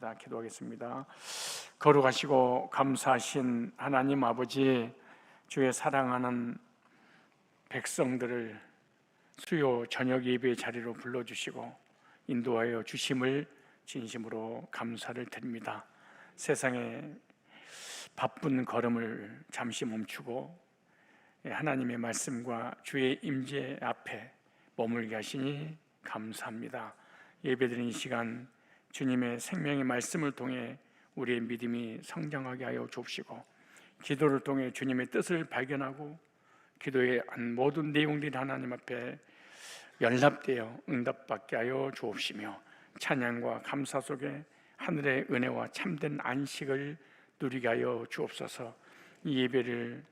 기도하겠습니다. 거룩하시고 감사하신 하나님 아버지, 주의 사랑하는 백성들을 수요 저녁 예배 자리로 불러주시고 인도하여 주심을 진심으로 감사를 드립니다. 세상의 바쁜 걸음을 잠시 멈추고 하나님의 말씀과 주의 임재 앞에 머물게 하시니 감사합니다. 예배드리는 시간 주님의 생명의 말씀을 통해 우리의 믿음이 성장하게 하여 주옵시고, 기도를 통해 주님의 뜻을 발견하고 기도의 모든 내용들이 하나님 앞에 연합되어 응답받게 하여 주옵시며, 찬양과 감사 속에 하늘의 은혜와 참된 안식을 누리게 하여 주옵소서. 이 예배를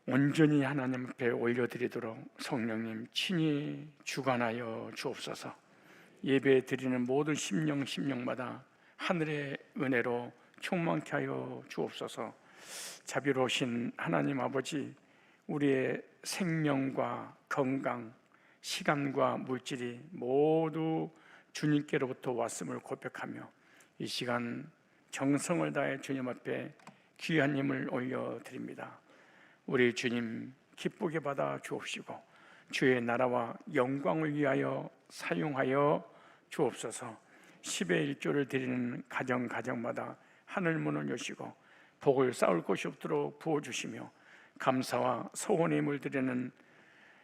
온전히 하나님 앞에 올려드리도록 성령님 친히 주관하여 주옵소서. 예배 드리는 모든 심령마다 하늘의 은혜로 충만케 하여 주옵소서. 자비로우신 하나님 아버지, 우리의 생명과 건강, 시간과 물질이 모두 주님께로부터 왔음을 고백하며 이 시간 정성을 다해 주님 앞에 귀한 힘을 올려드립니다. 우리 주님 기쁘게 받아 주옵시고 주의 나라와 영광을 위하여 사용하여 주옵소서. 10의 1조를 드리는 가정마다 하늘 문을 여시고 복을 쌓을 곳이 없도록 부어주시며, 감사와 소원의 힘을 드리는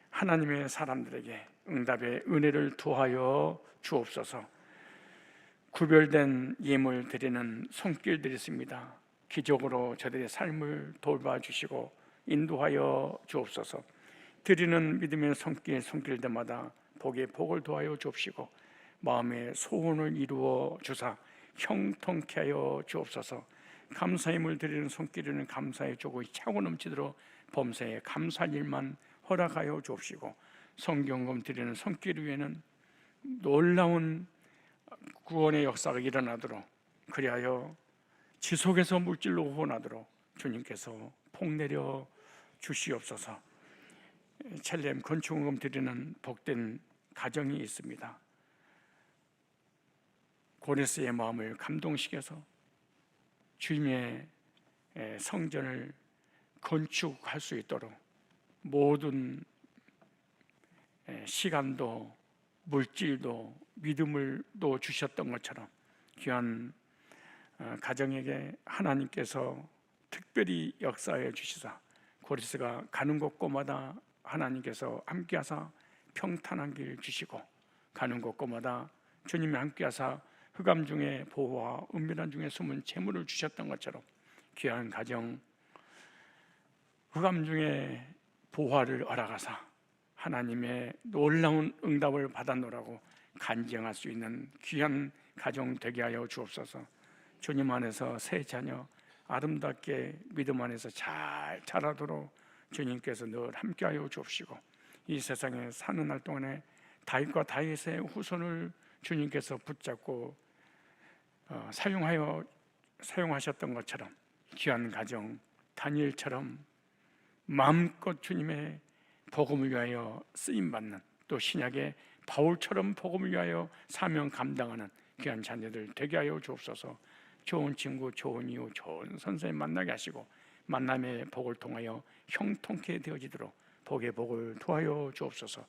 하나님의 사람들에게 응답의 은혜를 더하여 주옵소서. 구별된 예물 드리는 손길들이 있습니다. 기적으로 저들의 삶을 돌봐주시고 인도하여 주옵소서. 드리는 믿음의 손길들마다 복에 복을 더하여 주옵시고 마음의 소원을 이루어 주사 형통케 하여 주옵소서. 감사힘을 드리는 손길에는 감사의 조국이 차고 넘치도록 범사에 감사할 일만 허락하여 주옵시고, 성경금 드리는 손길 위에는 놀라운 구원의 역사가 일어나도록, 그리하여 지속해서 물질로 후원하도록 주님께서 폭내려 주시옵소서. 첼렘 건축금 드리는 복된 가정이 있습니다. 고레스의 마음을 감동시켜서 주님의 성전을 건축할 수 있도록 모든 시간도 물질도 믿음을 또 주셨던 것처럼 귀한 가정에게 하나님께서 특별히 역사해 주시사 고레스가 가는 곳곳마다 하나님께서 함께하사 평탄한 길 주시고, 가는 곳곳마다 주님이 함께하사 흑암 중에 보호와 은밀한 중에 숨은 재물을 주셨던 것처럼 귀한 가정, 흑암 중에 보화를 허락하사 하나님의 놀라운 응답을 받아노라고 간증할 수 있는 귀한 가정 되게 하여 주옵소서. 주님 안에서 새 자녀 아름답게 믿음 안에서 잘 자라도록 주님께서 늘 함께하여 주옵시고, 이 세상에 사는 날 동안에 다윗과 다윗의 후손을 주님께서 붙잡고 사용하셨던 것처럼 귀한 가정 다니엘처럼 마음껏 주님의 복음을 위하여 쓰임받는, 또 신약의 바울처럼 복음을 위하여 사명 감당하는 귀한 자녀들 되게 하여 주옵소서. 좋은 친구, 좋은 이웃, 좋은 선생님 만나게 하시고 만남의 복을 통하여 형통케 되어지도록 복의 복을 더하여 주옵소서.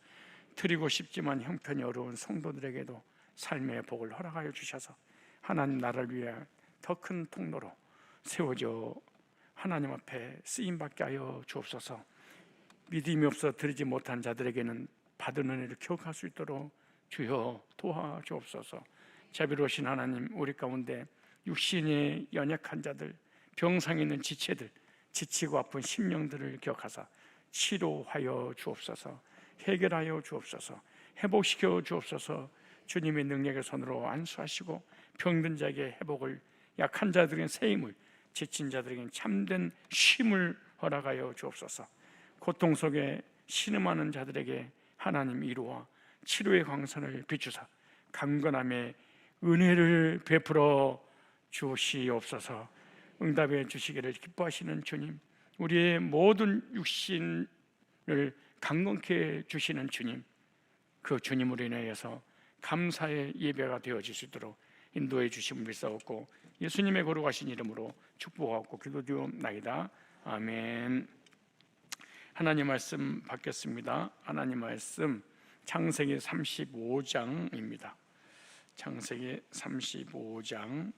드리고 싶지만 형편이 어려운 성도들에게도 삶의 복을 허락하여 주셔서 하나님 나라를 위해 더 큰 통로로 세워져 하나님 앞에 쓰임받게 하여 주옵소서. 믿음이 없어 드리지 못한 자들에게는 받은 은혜를 기억할 수 있도록 주여 도와주옵소서. 자비로우신 하나님, 우리 가운데 육신의 연약한 자들, 병상에 있는 지체들, 지치고 아픈 심령들을 기억하사 치료하여 주옵소서. 해결하여 주옵소서. 회복시켜 주옵소서. 주님의 능력의 손으로 안수하시고 병든 자에게 회복을, 약한 자들에게는 새 힘을, 지친 자들에게는 참된 쉼을 허락하여 주옵소서. 고통 속에 신음하는 자들에게 하나님 이루어 치료의 광선을 비추사 강건함의 은혜를 베풀어 주시옵소서. 응답해 주시기를 기뻐하시는 주님, 우리의 모든 육신을 강건케 주시는 주님, 그 주님으로 인하여서 감사의 예배가 되어질 수 있도록 인도해 주심을 믿사옵고 예수님의 거룩하신 이름으로 축복하고 기도드리옵나이다. 아멘. 하나님 말씀 받겠습니다. 하나님 말씀 창세기 35장입니다. 창세기 35장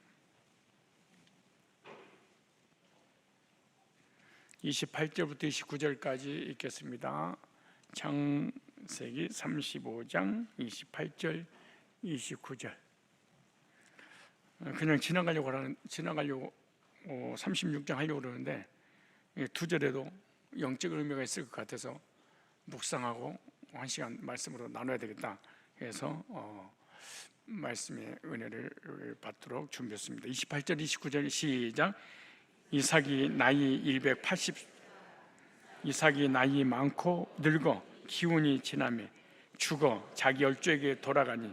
28절부터 29절까지 읽겠습니다. 창세기 35장 28절 29절. 그냥 지나가려고 36장 하려고 그러는데 두 절에도 영적 의미가 있을 것 같아서 묵상하고 한 시간 말씀으로 나눠야 되겠다 해서 말씀의 은혜를 받도록 준비했습니다. 28절 29절 시작. 이삭이 나이 많고 늙어 기운이 지나며 죽어 자기 열조에게 돌아가니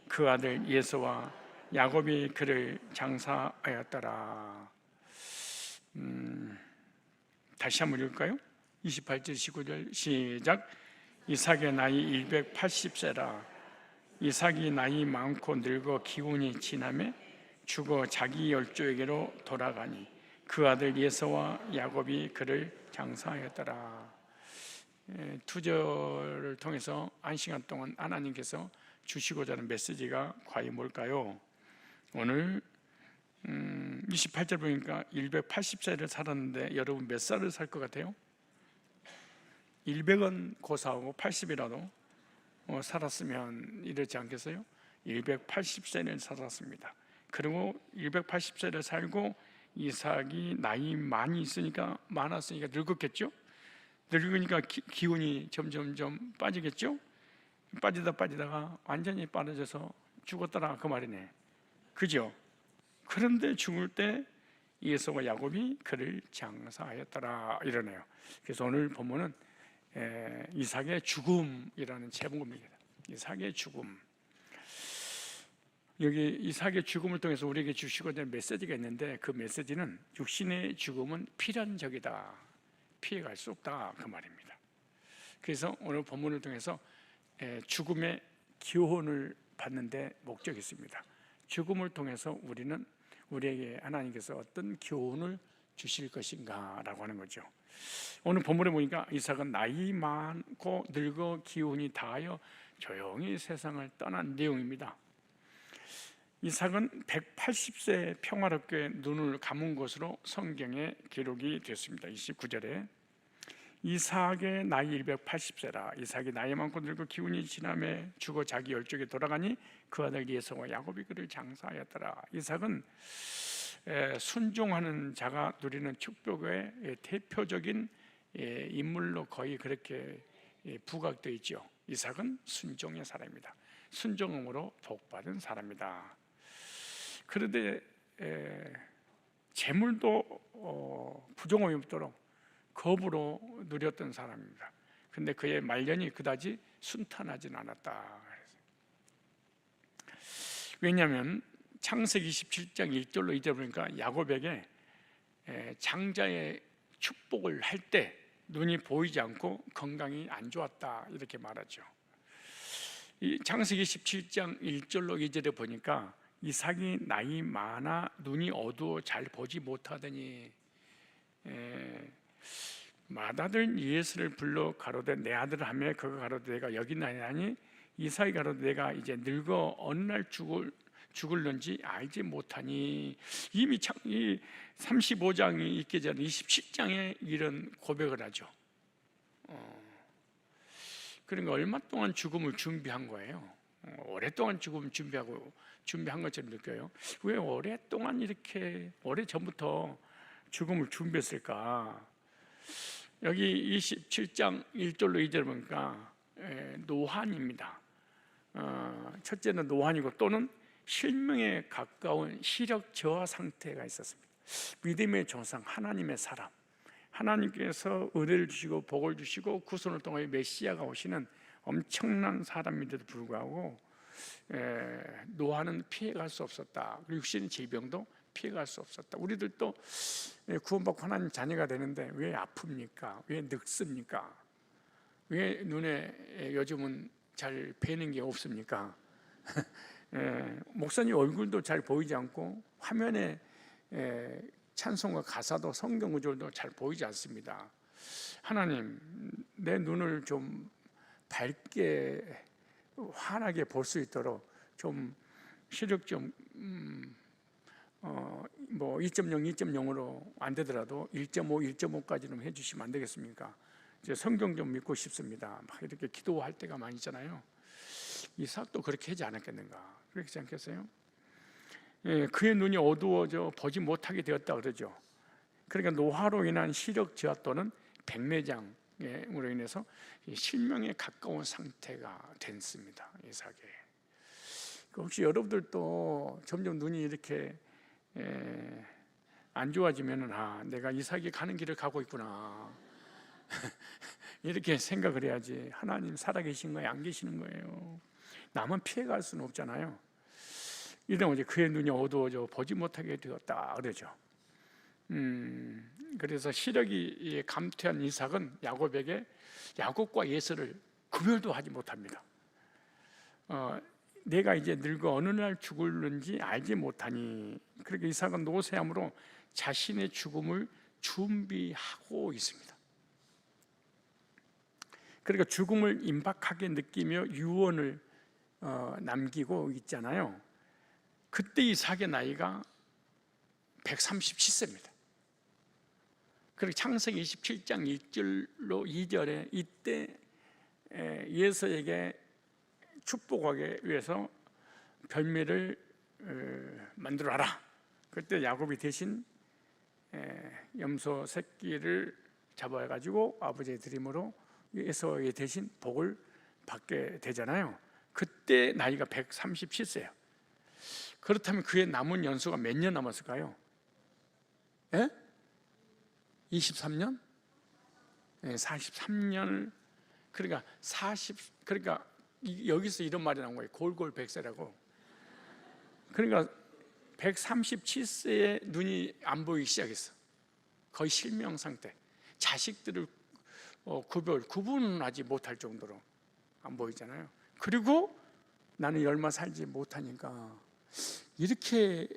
그 아들 에서와 야곱이 그를 장사하였더라. 다시 한번 읽을까요? 28절 19절 시작. 이삭의 나이 180세라. 이삭이 나이 많고 늙어 기운이 지나며 죽어 자기 열조에게로 돌아가니 그 아들 에서와 야곱이 그를 장사하였더라. 두 절을 통해서 한 시간 동안 하나님께서 주시고자 하는 메시지가 과연 뭘까요? 오늘 28절 보니까 180세를 살았는데 여러분 몇 살을 살 것 같아요? 100은 고사하고 80이라도 살았으면 이렇지 않겠어요? 180세를 살았습니다. 그리고 180세를 살고 이삭이 나이 많았으니까 늙었겠죠? 늙으니까 기운이 점점 빠지겠죠? 빠지다가 완전히 빠져서 죽었더라 그 말이네. 그죠? 그런데 죽을 때 에서와 야곱이 그를 장사하였더라 이러네요. 그래서 오늘 본문은 이삭의 죽음이라는 제목입니다. 이삭의 죽음. 여기 이삭의 죽음을 통해서 우리에게 주시고자 하는 메시지가 있는데 그 메시지는 육신의 죽음은 필연적이다, 피해갈 수 없다 그 말입니다. 그래서 오늘 본문을 통해서 죽음의 교훈을 받는 데 목적이 있습니다. 죽음을 통해서 우리에게 하나님께서 어떤 교훈을 주실 것인가 라고 하는 거죠. 오늘 본문에 보니까 이삭은 나이 많고 늙어 기운이 다하여 조용히 세상을 떠난 내용입니다. 이삭은 180세 평화롭게 눈을 감은 것으로 성경에 기록이 됐습니다. 29절에 이삭의 나이 180세라. 이삭이 나이 많고 늙어 기운이 지나며 죽어 자기 열조에 돌아가니 그 아들 에서와 야곱이 그를 장사하였더라. 이삭은 순종하는 자가 누리는 축복의 대표적인 인물로 거의 그렇게 부각되어 있죠. 이삭은 순종의 사람입니다. 순종으로 복받은 사람이다. 그런데 재물도 부정함이 없도록 겁으로 누렸던 사람입니다. 근데 그의 말년이 그다지 순탄하진 않았다. 왜냐하면 창세기 27장 1절로 2절 보니까 야곱에게 장자의 축복을 할 때 눈이 보이지 않고 건강이 안 좋았다 이렇게 말하죠. 이 창세기 17장 1절로 2절에 보니까 이삭이 나이 많아 눈이 어두워 잘 보지 못하더니 맏아들 이에서를 불러 가로되 내 아들 하며 그가 가로되 내가 여기 나니 이삭이 가로되 내가 이제 늙어 어느 날 죽을는지 알지 못하니. 이미 이 35장이 있기 전에 27장에 이런 고백을 하죠. 그러니까 얼마 동안 죽음을 준비한 거예요. 오랫동안 죽음을 준비한 것처럼 느껴요. 왜 오랫동안 이렇게 오래전부터 죽음을 준비했을까? 여기 27장 1절로 2절 보니까 노환입니다. 첫째는 노환이고 또는 실명에 가까운 시력 저하 상태가 있었습니다. 믿음의 조상 하나님의 사람, 하나님께서 은혜를 주시고 복을 주시고 구원을 통하여 메시아가 오시는 엄청난 사람인데도 불구하고 노화는 피해갈 수 없었다. 육신의 질병도 피해갈 수 없었다. 우리들도 구원받고 하나님 자녀가 되는데 왜 아픕니까? 왜 늙습니까? 왜 눈에 요즘은 잘 뵈는 게 없습니까? 목사님 얼굴도 잘 보이지 않고 화면에 찬송과 가사도 성경 구절도 잘 보이지 않습니다. 하나님, 내 눈을 좀 밝게 환하게 볼 수 있도록 좀 시력 좀 2.0, 2.0으로 안 되더라도 1.5, 1.5까지는 해주시면 안 되겠습니까? 이제 성경 좀 믿고 싶습니다. 막 이렇게 기도할 때가 많이 있잖아요. 이삭도 그렇게 하지 않았겠는가? 그렇지 않겠어요? 그의 눈이 어두워져 보지 못하게 되었다 그러죠. 그러니까 노화로 인한 시력 저하 또는 백내장으로 인해서 실명에 가까운 상태가 됐습니다. 이삭에. 혹시 여러분들도 점점 눈이 이렇게 안 좋아지면은 내가 이삭이 가는 길을 가고 있구나 이렇게 생각을 해야지. 하나님 살아계신 거예요, 안 계시는 거예요? 나만 피해갈 수는 없잖아요. 이러면 이제 그의 눈이 어두워져 보지 못하게 되었다 그러죠. 그래서 시력이 감퇴한 이삭은 야곱에게 야곱과 에서를 구별도 하지 못합니다. 내가 이제 늙어 어느 날 죽을는지 알지 못하니, 그렇게 이삭은 노쇠함으로 자신의 죽음을 준비하고 있습니다. 그러니까 죽음을 임박하게 느끼며 유언을 남기고 있잖아요. 그때 이삭의 나이가 137세입니다. 그리고 창세기 27장 1절로 2절에 이때 에서에게 축복하기 위해서 별미를 만들어라. 그때 야곱이 대신 염소 새끼를 잡아가지고 아버지의 드림으로 에서에게 대신 복을 받게 되잖아요. 그때 나이가 137세예요. 그렇다면 그의 남은 연수가 몇 년 남았을까요? 23년? 43년을, 그러니까 여기서 이런 말이 나온 거예요. 골골백세라고. 그러니까 137세에 눈이 안 보이기 시작했어. 거의 실명 상태. 자식들을 구분하지 못할 정도로 안 보이잖아요. 그리고 나는 얼마 살지 못하니까 이렇게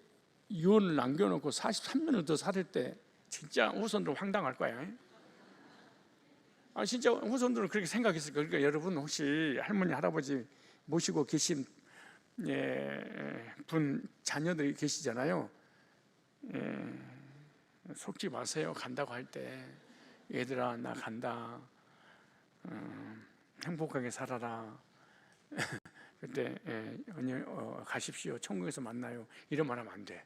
유언을 남겨놓고 43년을 더 살을 때 진짜 후손들 황당할 거야. 진짜 후손들은 그렇게 생각했을 거예요. 그러니까 여러분 혹시 할머니 할아버지 모시고 계신 분 자녀들이 계시잖아요. 속지 마세요. 간다고 할 때 얘들아 나 간다, 행복하게 살아라 그때 가십시오, 천국에서 만나요 이런 말 하면 안 돼.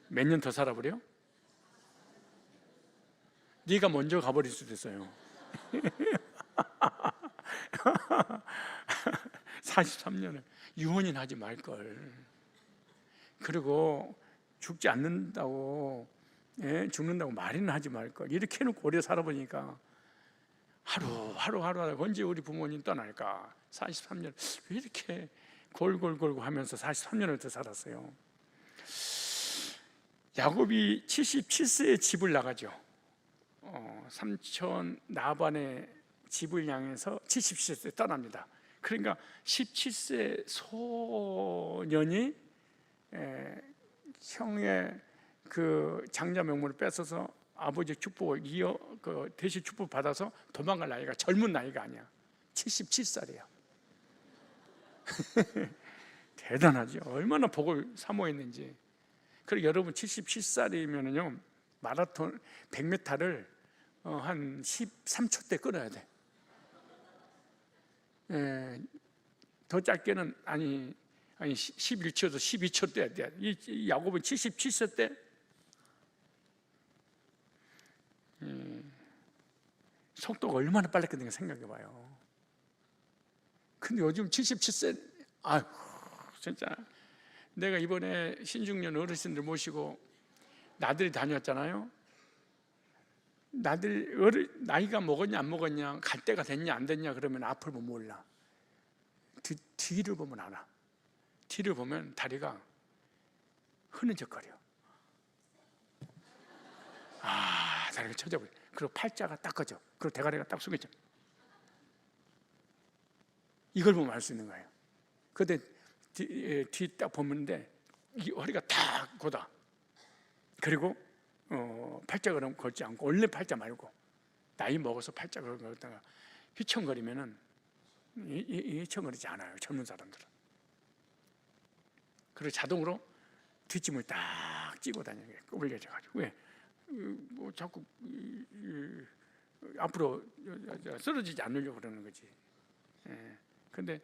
몇 년 더 살아버려? 네가 먼저 가버릴 수도 있어요. 43년을 유언이나 하지 말걸. 그리고 죽지 않는다고 죽는다고 말이나 하지 말걸. 이렇게 해놓고 오래 살아보니까 하루 언제 우리 부모님 떠날까. 43년 왜 이렇게 골골골고 하면서 43년을 더 살았어요. 야곱이 77세에 집을 나가죠. 삼촌 라반의 집을 향해서 77세 떠납니다. 그러니까 17세 소년이 형의 그 장자 명물을 뺏어서 아버지의 축복을 대신 축복 받아서 도망갈 나이가 젊은 나이가 아니야. 77살이야. 대단하죠. 얼마나 복을 사모했는지. 그리고 여러분 77살이면은요 마라톤 100m를 한 13초 때 끊어야 돼. 더 짧게는 아니 11초도 12초 때 해야 돼. 이 야곱은 77세 때 속도가 얼마나 빨랐겠는가 생각해 봐요. 근데 요즘 77세, 진짜 내가 이번에 신중년 어르신들 모시고 나들이 다녔잖아요. 나이가 먹었냐 안 먹었냐, 갈 때가 됐냐 안 됐냐 그러면 앞을 보면 몰라. 뒤를 보면 알아. 뒤를 보면 다리가 흐느적거려. 다리가 쳐져버려. 그리고 팔자가 딱 꺼져. 그리고 대가리가 딱 숙여져. 이걸 보면 알 수 있는 거예요. 그런데 뒤 딱 보는데 이 허리가 딱 곧아. 그리고 팔자걸음 걷지 않고, 원래 팔자 말고 나이 먹어서 팔자걸음 걷다가 휘청거리면은 휘청거리지 않아요, 젊은 사람들은. 그리고 자동으로 뒷짐을 딱 찌고 다니는 게 꼬불려져가지고. 왜? 뭐 자꾸 앞으로 쓰러지지 않으려고 그러는 거지. 근데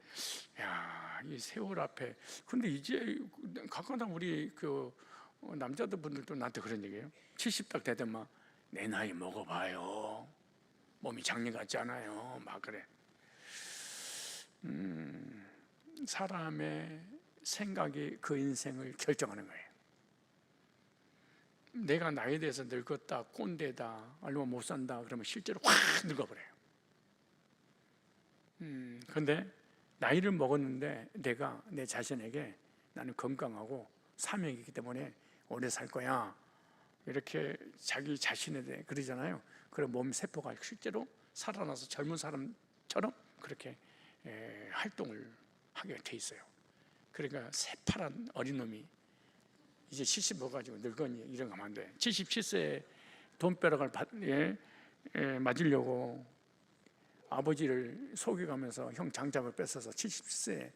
이 세월 앞에, 근데 이제 가끔가다 우리 그 남자들 분들도 나한테 그런 얘기예요. 70 딱 되더만 내 나이 먹어봐요, 몸이 장년 같지 않아요, 막 그래. 사람의 생각이 그 인생을 결정하는 거예요. 내가 나이에 대해서 늙었다, 꼰대다, 아니면 못 산다 그러면 실제로 확 늙어버려요. 그런데 나이를 먹었는데 내가 내 자신에게 나는 건강하고 사명이 있기 때문에 오래 살 거야, 이렇게 자기 자신에 대해 그러잖아요. 그런 몸 세포가 실제로 살아나서 젊은 사람처럼 그렇게 활동을 하게 돼 있어요. 그러니까 새파란 어린 놈이 이제 70 먹어가지고 늙은이 이런 거 하면 안 돼. 77세에 돈벼락을 맞으려고 아버지를 속여가면서 형 장작을 뺏어서 77세에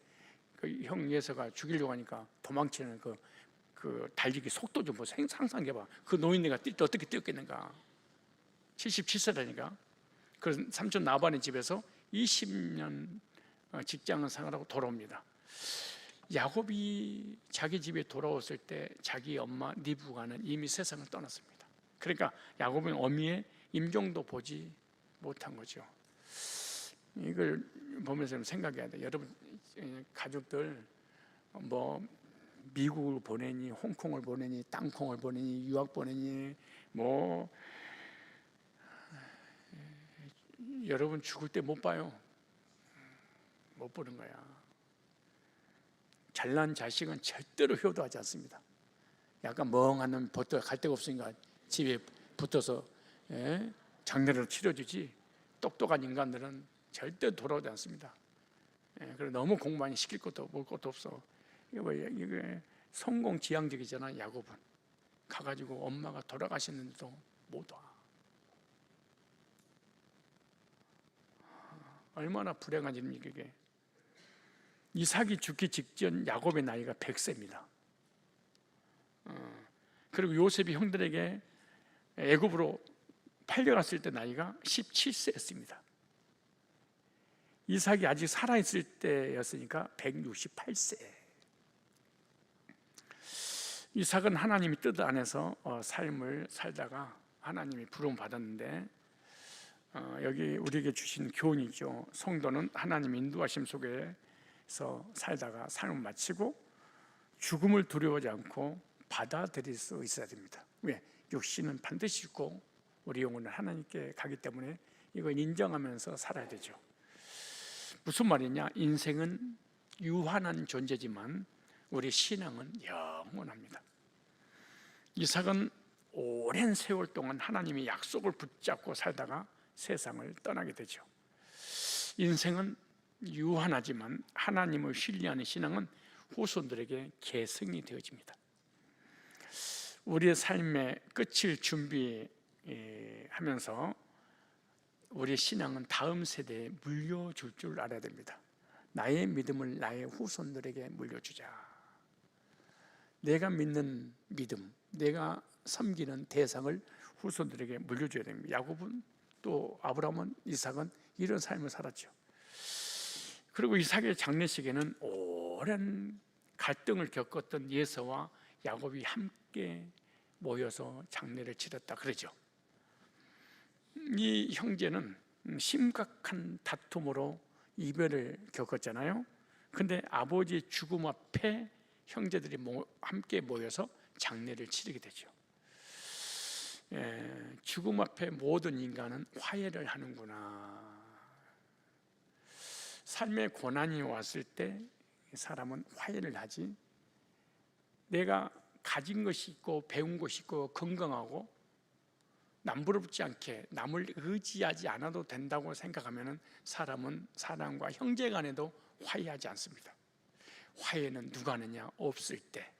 그 형 예서가 죽이려고 하니까 도망치는 그 달리기 속도 좀 보세요. 상상해봐. 그 노인네가 뛸 때 어떻게 뛰었겠는가. 77세라니까. 그래서 삼촌 나반의 집에서 20년 직장 생활하고 돌아옵니다. 야곱이 자기 집에 돌아왔을 때 자기 엄마 리브가는 이미 세상을 떠났습니다. 그러니까 야곱은 어미의 임종도 보지 못한 거죠. 이걸 보면서 생각해야 돼. 여러분 가족들 뭐 미국을 보내니, 홍콩을 보내니, 땅콩을 보내니, 유학 보내니, 뭐 여러분 죽을 때 못 봐요. 못 보는 거야. 잘난 자식은 절대로 효도하지 않습니다. 약간 멍한 놈이 붙어 갈 데가 없으니까 집에 붙어서 장례를 치러주지, 똑똑한 인간들은 절대 돌아오지 않습니다. 그래서 너무 공부 많이 시킬 것도 볼 것도 없어. 이게 성공지향적이잖아. 야곱은 가가지고 엄마가 돌아가시는데도 못 와. 얼마나 불행한 일입니까 이게. 이삭이 죽기 직전 야곱의 나이가 100세입니다. 그리고 요셉이 형들에게 애굽으로 팔려갔을 때 나이가 17세였습니다. 이삭이 아직 살아있을 때였으니까 168세. 이삭은 하나님의 뜻 안에서 삶을 살다가 하나님이 부름 받았는데, 여기 우리에게 주신 교훈이죠. 성도는 하나님의 인도하심 속에서 살다가 삶을 마치고 죽음을 두려워하지 않고 받아들일 수 있어야 됩니다. 왜? 육신은 반드시 죽고 우리 영혼은 하나님께 가기 때문에 이걸 인정하면서 살아야 되죠. 무슨 말이냐? 인생은 유한한 존재지만 우리 신앙은 영원합니다. 이삭은 오랜 세월 동안 하나님의 약속을 붙잡고 살다가 세상을 떠나게 되죠. 인생은 유한하지만 하나님을 신뢰하는 신앙은 후손들에게 계승이 되어집니다. 우리의 삶의 끝을 준비하면서 우리의 신앙은 다음 세대에 물려줄 줄 알아야 됩니다. 나의 믿음을 나의 후손들에게 물려주자. 내가 믿는 믿음, 내가 섬기는 대상을 후손들에게 물려줘야 됩니다. 야곱은 또 아브라함은, 이삭은 이런 삶을 살았죠. 그리고 이삭의 장례식에는 오랜 갈등을 겪었던 예서와 야곱이 함께 모여서 장례를 치렀다 그러죠. 이 형제는 심각한 다툼으로 이별을 겪었잖아요. 근데 아버지의 죽음 앞에 형제들이 함께 모여서 장례를 치르게 되죠. 죽음 앞에 모든 인간은 화해를 하는구나. 삶의 고난이 왔을 때 사람은 화해를 하지, 내가 가진 것이 있고 배운 것이 있고 건강하고 남부럽지 않게 남을 의지하지 않아도 된다고 생각하면 사람은 사람과 형제간에도 화해하지 않습니다. 화해는 누가 하느냐? 없을 때,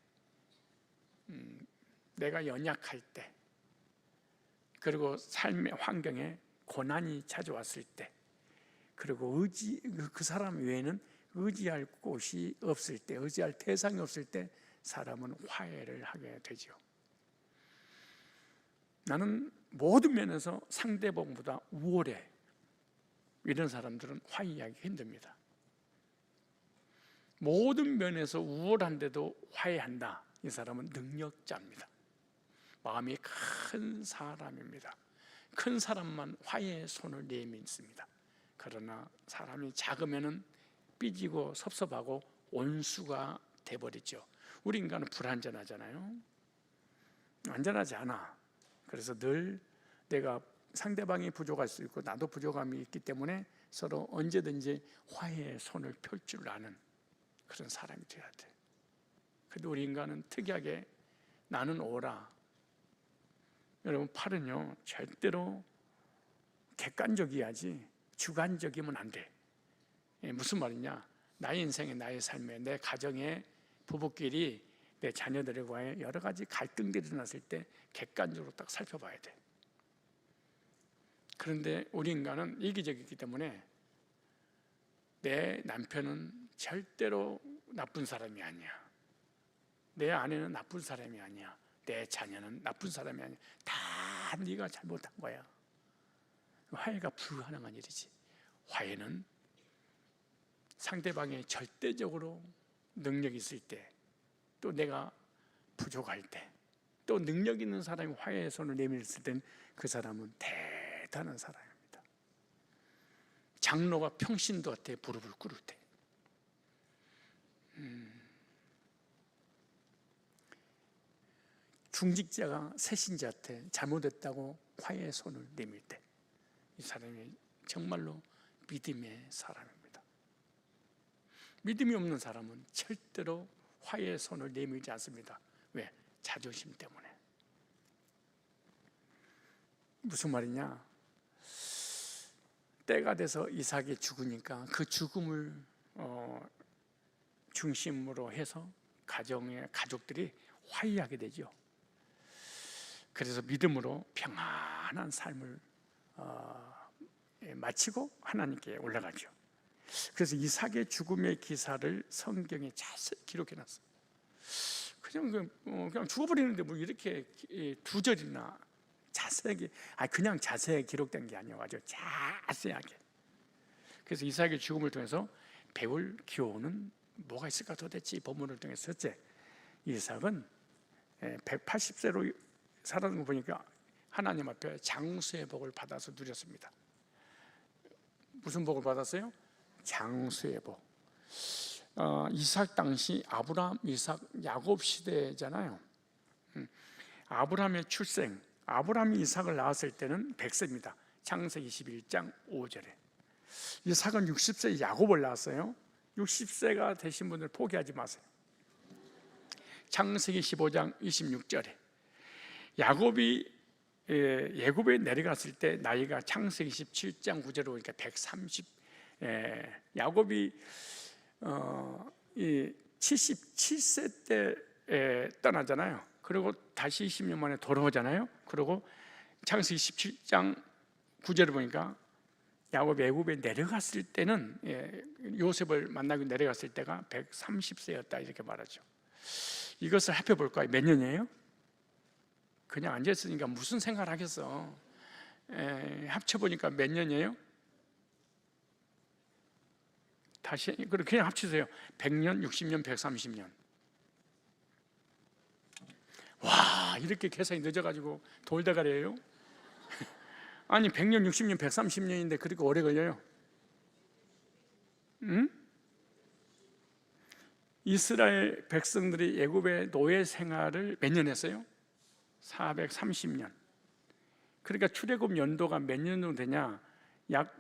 내가 연약할 때, 그리고 삶의 환경에 고난이 찾아왔을 때, 그리고 그 사람 외에는 의지할 곳이 없을 때, 의지할 대상이 없을 때 사람은 화해를 하게 되죠. 나는 모든 면에서 상대방보다 우월해. 이런 사람들은 화해하기 힘듭니다. 모든 면에서 우월한데도 화해한다. 이 사람은 능력자입니다. 마음이 큰 사람입니다. 큰 사람만 화해의 손을 내밀습니다. 그러나 사람이 작으면은 삐지고 섭섭하고 온수가 돼버리죠. 우리 인간은 불완전하잖아요. 완전하지 않아. 그래서 늘 내가 상대방이 부족할 수 있고 나도 부족함이 있기 때문에 서로 언제든지 화해의 손을 펼 줄 아는 그런 사람이 되어야 돼. 근데 우리 인간은 특이하게 나는 오라. 여러분, 팔은요 절대로 객관적이어야지 주관적이면 안 돼. 무슨 말이냐? 나의 인생에, 나의 삶에, 내 가정에, 부부끼리, 내 자녀들과의 여러 가지 갈등들이 일어났을 때 객관적으로 딱 살펴봐야 돼. 그런데 우리 인간은 이기적이기 때문에 내 남편은 절대로 나쁜 사람이 아니야, 내 아내는 나쁜 사람이 아니야, 내 자녀는 나쁜 사람이 아니야, 다 네가 잘못한 거야. 화해가 불가능한 일이지. 화해는 상대방이 절대적으로 능력이 있을 때, 또 내가 부족할 때, 또 능력 있는 사람이 화해의 손을 내밀었을 땐 그 사람은 대단한 사람입니다. 장로가 평신도한테 무릎을 꿇을 때, 중직자가 새신자한테 잘못했다고 화해의 손을 내밀 때, 이 사람이 정말로 믿음의 사람입니다. 믿음이 없는 사람은 절대로 화해의 손을 내밀지 않습니다. 왜? 자존심 때문에. 무슨 말이냐? 때가 돼서 이삭이 죽으니까 그 죽음을 중심으로 해서 가정의 가족들이 화해하게 되죠. 그래서 믿음으로 평안한 삶을 마치고 하나님께 올라가죠. 그래서 이삭의 죽음의 기사를 성경에 자세히 기록해놨어요. 그냥 죽어버리는데 뭐 이렇게 두 절이나 자세하게, 그냥 자세하게 기록된 게 아니고 아주 자세하게. 그래서 이삭의 죽음을 통해서 배울 교훈은 뭐가 있을까 도대체? 이 본문을 통해서 첫째, 이삭은 180세로 살아가는 거 보니까 하나님 앞에 장수의 복을 받아서 누렸습니다. 무슨 복을 받았어요? 장수의 복. 이삭 당시 아브라함, 이삭, 야곱 시대잖아요. 아브라함의 출생, 아브라함이 이삭을 낳았을 때는 100세입니다. 창세기 21장 5절에. 이삭은 60세 야곱을 낳았어요. 60세가 되신 분들 포기하지 마세요. 창세기 15장 26절에 야곱이 애굽에 내려갔을 때 나이가 창세기 17장 9절에 보니까 130, 야곱이 77세 때 떠나잖아요. 그리고 다시 20년 만에 돌아오잖아요. 그리고 창세기 17장 9절을 보니까 야곱이 애굽에 내려갔을 때는, 요셉을 만나고 내려갔을 때가 130세였다 이렇게 말하죠. 이것을 합해볼까요? 몇 년이에요? 그냥 앉아있으니까 무슨 생각을 하겠어. 합쳐보니까 몇 년이에요? 다시 그냥 합치세요. 100년, 60년, 130년. 와, 이렇게 계산이 늦어가지고 돌대가리예요? 아니 100년, 60년, 130년인데 그렇게 오래 걸려요? 응? 이스라엘 백성들이 애굽의 노예 생활을 몇 년 했어요? 430년. 그러니까 출애굽 연도가 몇 년 정도 되냐? 약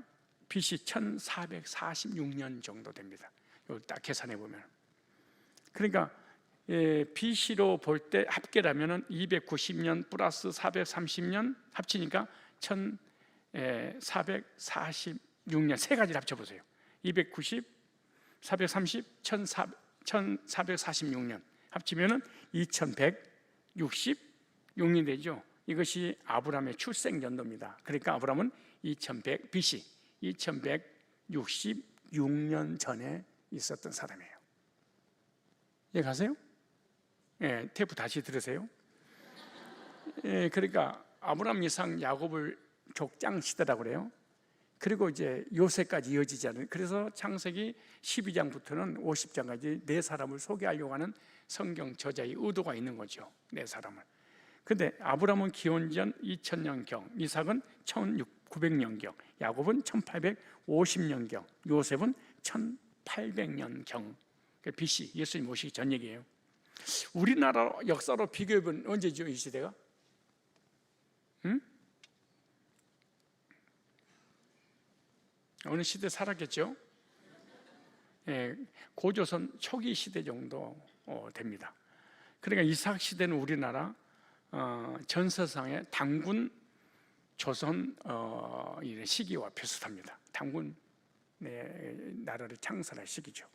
BC 1446년 정도 됩니다. 이거 딱 계산해 보면. 그러니까 BC로 볼 때 합계라면은 290년 플러스 430년 합치니까 1446년 세 가지를 합쳐 보세요. 290, 430, 1446년 합치면은 2166년 되죠. 이것이 아브라함의 출생 연도입니다. 그러니까 아브라함은 2100 BC 2166년 전에 있었던 사람이에요. 이해가세요? 예, 테이프 다시 들으세요. 예, 그러니까 아브라함, 이삭, 야곱을 족장 시대라고 그래요. 그리고 이제 요새까지 이어지지 않아요. 그래서 창세기 12장부터는 50장까지 네 사람을 소개하려고 하는 성경 저자의 의도가 있는 거죠. 네 사람을. 근데 아브라함은 기원전 2000년경, 이삭은 1900년경, 야곱은 1850년경, 요셉은 1800년경 BC, 예수님 오시기 전 얘기예요. 우리나라 역사로 비교해보면 언제죠, 이 시대가? 응? 어느 시대 살았겠죠? 예, 고조선 초기 시대 정도 됩니다. 그러니까 이삭 시대는 우리나라 전서상의 당군 조선 시기와 비슷합니다. 당군 나라를 창설할 시기죠.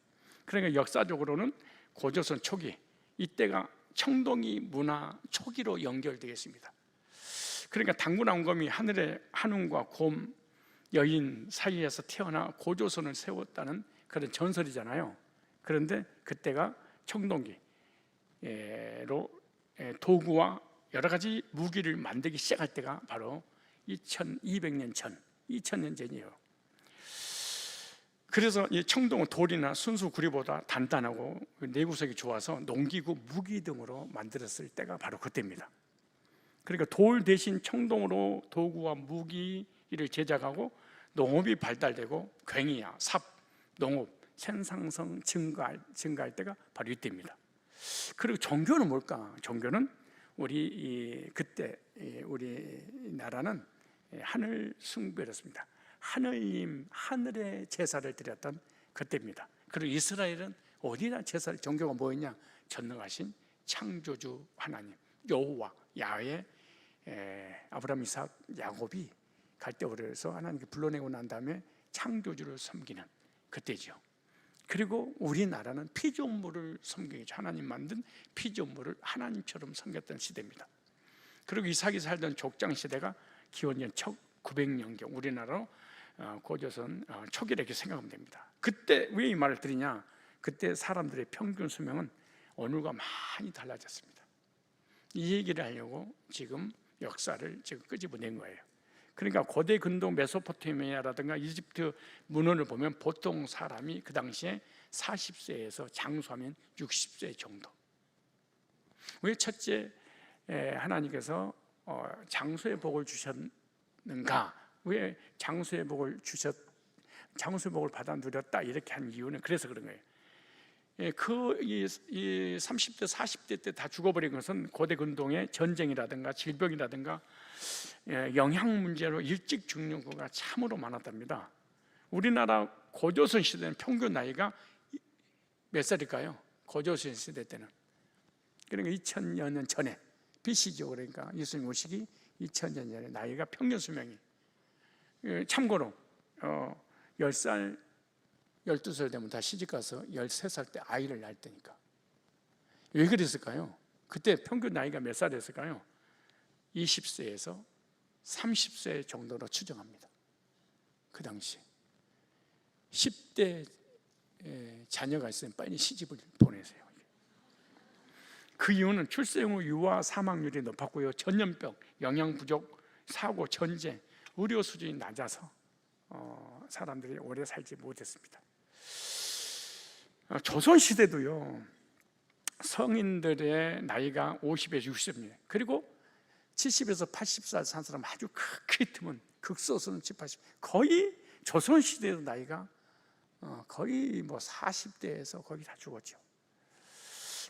그러니까 역사적으로는 고조선 초기, 이때가 청동기 문화 초기로 연결되겠습니다. 그러니까 당군 왕검이 하늘의 한운과 곰 여인 사이에서 태어나 고조선을 세웠다는 그런 전설이잖아요. 그런데 그때가 청동기로 도구와 여러 가지 무기를 만들기 시작할 때가 바로 2200년 전, 2000년 전이에요. 그래서 이 청동은 돌이나 순수 구리보다 단단하고 내구성이 좋아서 농기구, 무기 등으로 만들었을 때가 바로 그때입니다. 그러니까 돌 대신 청동으로 도구와 무기를 제작하고 농업이 발달되고 괭이야, 삽, 농업, 생산성 증가할 때가 바로 이때입니다. 그리고 종교는 뭘까? 종교는 그때 우리나라는 하늘 숭배였습니다. 하늘님, 하늘의 제사를 드렸던 그때입니다. 그리고 이스라엘은 어디나 제사를, 종교가 뭐였냐? 전능하신 창조주 하나님 여호와 야훼, 아브라함, 이삭, 야곱이 갈대오르에서 하나님께 불러내고 난 다음에 창조주를 섬기는 그때죠. 그리고 우리나라는 피조물을 섬기죠. 하나님 만든 피조물을 하나님처럼 섬겼던 시대입니다. 그리고 이삭이 살던 족장 시대가 기원전 1900년경 우리나라로 고조선 초기라고 생각하면 됩니다. 그때 왜 이 말을 드리냐? 그때 사람들의 평균 수명은 오늘과 많이 달라졌습니다. 이 얘기를 하려고 지금 역사를 지금 끄집어낸 거예요. 그러니까 고대 근동 메소포타미아라든가 이집트 문헌을 보면 보통 사람이 그 당시에 40세에서 장수하면 60세 정도. 왜 첫째 하나님께서 장수의 복을 주셨는가? 왜 장수의 복을 받아 누렸다 이렇게 한 이유는 그래서 그런 거예요. 이 30대 40대 때 다 죽어버린 것은 고대 근동의 전쟁이라든가 질병이라든가 영양 문제로 일찍 죽는 경우가 참으로 많았답니다. 우리나라 고조선 시대는 평균 나이가 몇 살일까요? 고조선 시대 때는 그러니까 2000여 년 전에 BC죠. 그러니까 예수님 오시기 2000년 전에 나이가 평균 수명이, 참고로 10살 12살 되면 다 시집가서 13살 때 아이를 낳을 때니까. 왜 그랬을까요? 그때 평균 나이가 몇 살이었을까요? 20세에서 30세 정도로 추정합니다. 그 당시 10대 자녀가 있으면 빨리 시집을 보내세요. 그 이유는 출생 후 유아 사망률이 높았고요, 전염병, 영양 부족, 사고, 전쟁, 의료 수준이 낮아서 사람들이 오래 살지 못했습니다. 조선시대도요, 성인들의 나이가 50에서 60입니다. 그리고 70에서 80살 산 사람 아주 크게 드문 극소수는 70, 80, 거의 조선시대도 나이가 거의 40대에서 거의 다 죽었죠.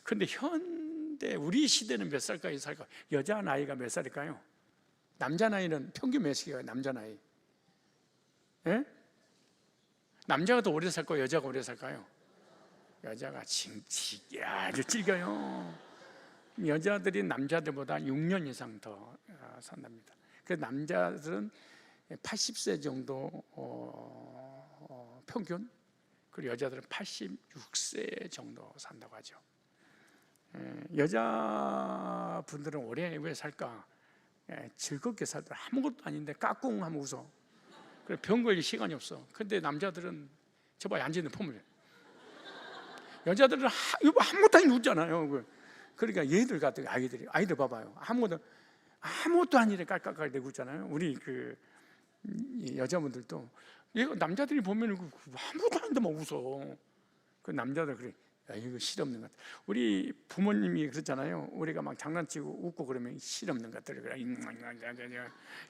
그런데 현대 우리 시대는 몇 살까지 살까? 여자 나이가 몇 살일까요? 남자 나이는 평균 몇 살일까요? 남자 나이? 예? 남자가 더 오래 살까요? 여자가 오래 살까요? 여자가 아주 질겨요. 여자들이 남자들보다 6년 이상 더 산답니다. 그래서 남자들은 80세 정도 평균, 그리고 여자들은 86세 정도 산다고 하죠. 여자분들은 오래 왜 살까? 즐겁게 살더라. 아무것도 아닌데 까꿍 하면 웃어. 그래, 병 걸릴 시간이 없어. 근데 남자들은 저봐야 앉아있는 폼을. 여자들은 아무것도 아닌 웃잖아요. 그러니까 얘들 같은 아이들 봐봐요. 아무것도 아니래 깔깔깔대고 웃잖아요. 우리 이 여자분들도 남자들이 보면 아무것도 아닌데 막 웃어. 그 남자들 그래. 야, 이거 실없는 것 같아. 우리 부모님이 그랬잖아요. 우리가 막 장난치고 웃고 그러면 실없는 것들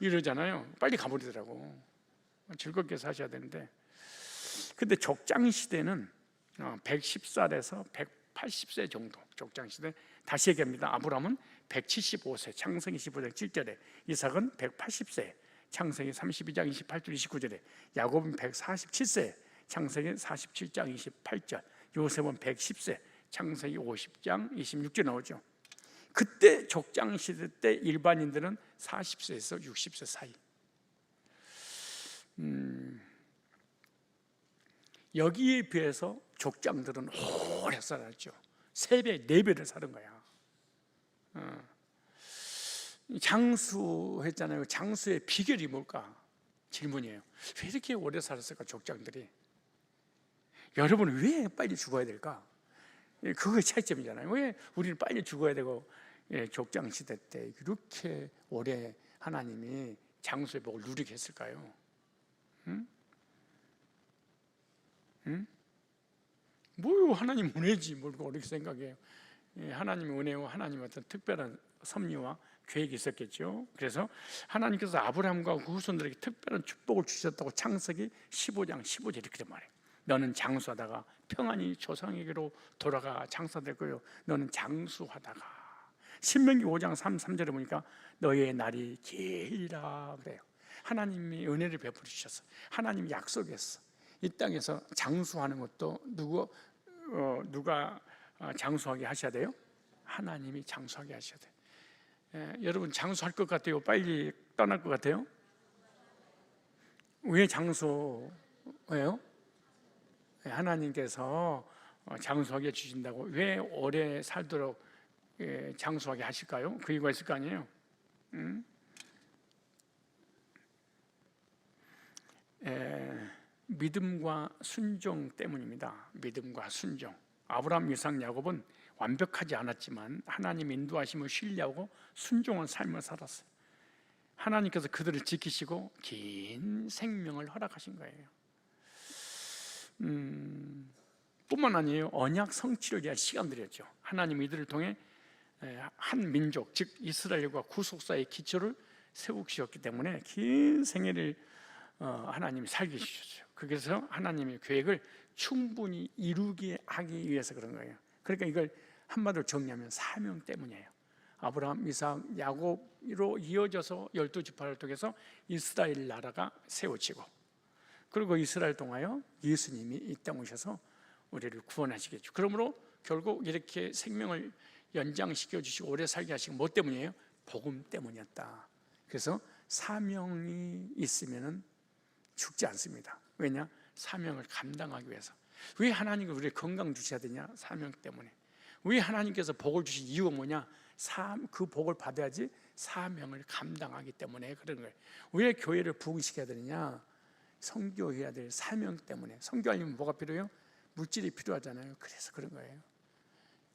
이러잖아요. 빨리 가버리더라고. 즐겁게 사셔야 되는데. 근데 족장 시대는 110살에서 180세 정도. 족장 시대. 다시 얘기합니다. 아브라함은 175세, 창세기 15장 7절에, 이삭은 180세, 창세기 32장 28절 29절에, 야곱은 147세, 창세기 47장 28절, 요셉은 110세, 창세기 50장 26절 나오죠. 그때 족장 시대 때 일반인들은 40세에서 60세 사이. 여기에 비해서 족장들은 오래 살았죠. 3배, 4배를 사는 거야. 장수했잖아요. 장수의 비결이 뭘까? 질문이에요. 왜 이렇게 오래 살았을까, 족장들이? 여러분은 왜 빨리 죽어야 될까? 그게 차이점이잖아요. 왜 우리는 빨리 죽어야 되고, 족장 시대 때 이렇게 오래 하나님이 장수의 복을 누리게 했을까요? 뭐 하나님 은혜지 뭘 그렇게 생각해요. 하나님의 은혜와 하나님의 어떤 특별한 섭리와 계획이 있었겠죠. 그래서 하나님께서 아브라함과 그 후손들에게 특별한 축복을 주셨다고 창세기 15장 15절 이렇게 말해요. 너는 장수하다가 평안히 조상에게로 돌아가 장사될 거요. 너는 장수하다가. 신명기 5장 3절에 보니까 너의 날이 길이라 그래요. 하나님이 은혜를 베풀어 주셨어. 하나님이 약속했어. 이 땅에서 장수하는 것도 누가 장수하게 하셔야 돼요? 하나님이 장수하게 하셔야 돼요. 여러분 장수할 것 같아요? 빨리 떠날 것 같아요? 왜 장수해요? 하나님께서 장수하게 주신다고 왜 오래 살도록 장수하게 하실까요? 그 이유가 있을 거 아니에요? 믿음과 순종 때문입니다. 믿음과 순종. 아브라함, 이삭, 야곱은 완벽하지 않았지만 하나님 인도하심을 신뢰하고 순종한 삶을 살았어요. 하나님께서 그들을 지키시고 긴 생명을 허락하신 거예요. 뿐만 아니에요. 언약 성취를 위한 시간들이었죠. 하나님 이들을 통해 한 민족, 즉 이스라엘과 구속사의 기초를 세우셨기 때문에 긴 생애를 하나님이 살게 주셨어요. 그래서 하나님의 계획을 충분히 이루게 하기 위해서 그런 거예요. 그러니까 이걸 한마디로 정리하면 사명 때문이에요. 아브라함, 이삭, 야곱으로 이어져서 12지파를 통해서 이스라엘 나라가 세워지고, 그리고 이스라엘 통하여 예수님이 이 땅에 오셔서 우리를 구원하시겠죠. 그러므로 결국 이렇게 생명을 연장시켜 주시고 오래 살게 하신 뭐 때문이에요? 복음 때문이었다. 그래서 사명이 있으면은 죽지 않습니다. 왜냐? 사명을 감당하기 위해서. 왜 하나님이 우리에게 건강 주셔야 되냐? 사명 때문에. 왜 하나님께서 복을 주신 이유가 뭐냐? 그 복을 받아야지 사명을 감당하기 때문에 그런 거예요. 왜 교회를 부흥시켜야 되느냐? 선교해야 될 사명 때문에. 선교하려면 뭐가 필요해요? 물질이 필요하잖아요. 그래서 그런 거예요.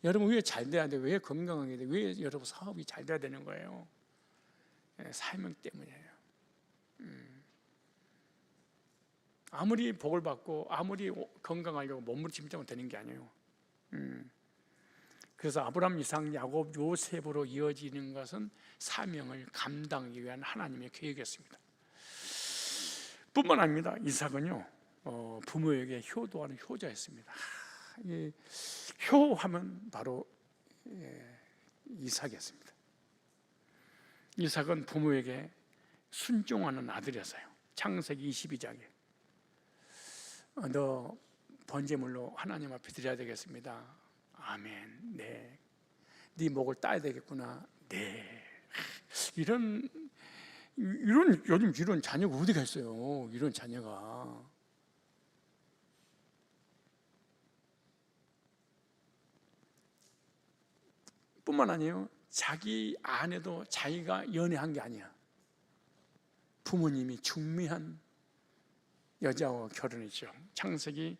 여러분 왜 잘 돼야 돼요? 왜 건강하게 돼요? 왜 여러분 사업이 잘 돼야 되는 거예요? 사명 때문이에요. 아무리 복을 받고 아무리 건강하려고 몸부림치면 되는 게 아니에요. 그래서 아브라함, 이삭, 야곱, 요셉으로 이어지는 것은 사명을 감당하기 위한 하나님의 계획이었습니다. 뿐만 아닙니다. 이삭은요 부모에게 효도하는 효자였습니다. 효하면 바로 이삭이었습니다. 이삭은 부모에게 순종하는 아들이었어요. 창세기 22장에 너 번제물로 하나님 앞에 드려야 되겠습니다. 아멘. 네. 네 목을 따야 되겠구나. 네. 이런 요즘 이런 자녀가 어디가 있어요? 이런 자녀가. 뿐만 아니에요. 자기 아내도 자기가 연애한 게 아니야. 부모님이 중미한 여자와 결혼했죠. 창세기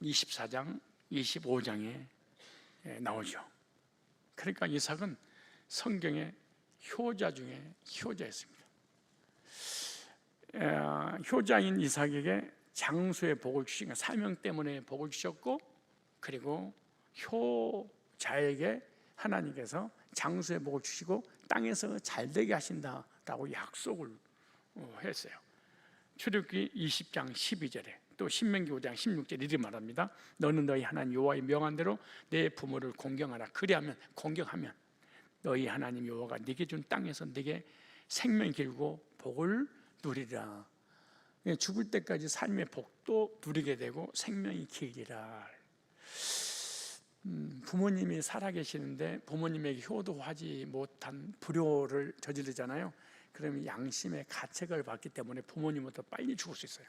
24장, 25장에 나오죠. 그러니까 이삭은 성경의 효자 중에 효자였습니다. 효자인 이삭에게 장수의 복을 주신 사명 때문에 복을 주셨고, 그리고 효자에게 하나님께서 장수의 복을 주시고 땅에서 잘되게 하신다라고 약속을 했어요. 출애굽기 20장 12절에 또 신명기 5장 16절에 이렇게 말합니다. 너는 너희 하나님 여호와의 명한 대로 내 부모를 공경하라. 그리하면, 공경하면 너희 하나님 여호와가 네게 준 땅에서 네게 생명이 길고 복을 누리라. 죽을 때까지 삶의 복도 누리게 되고 생명이 길리라. 부모님이 살아계시는데 부모님에게 효도하지 못한 불효를 저지르잖아요. 그러면 양심의 가책을 받기 때문에 부모님보다 빨리 죽을 수 있어요.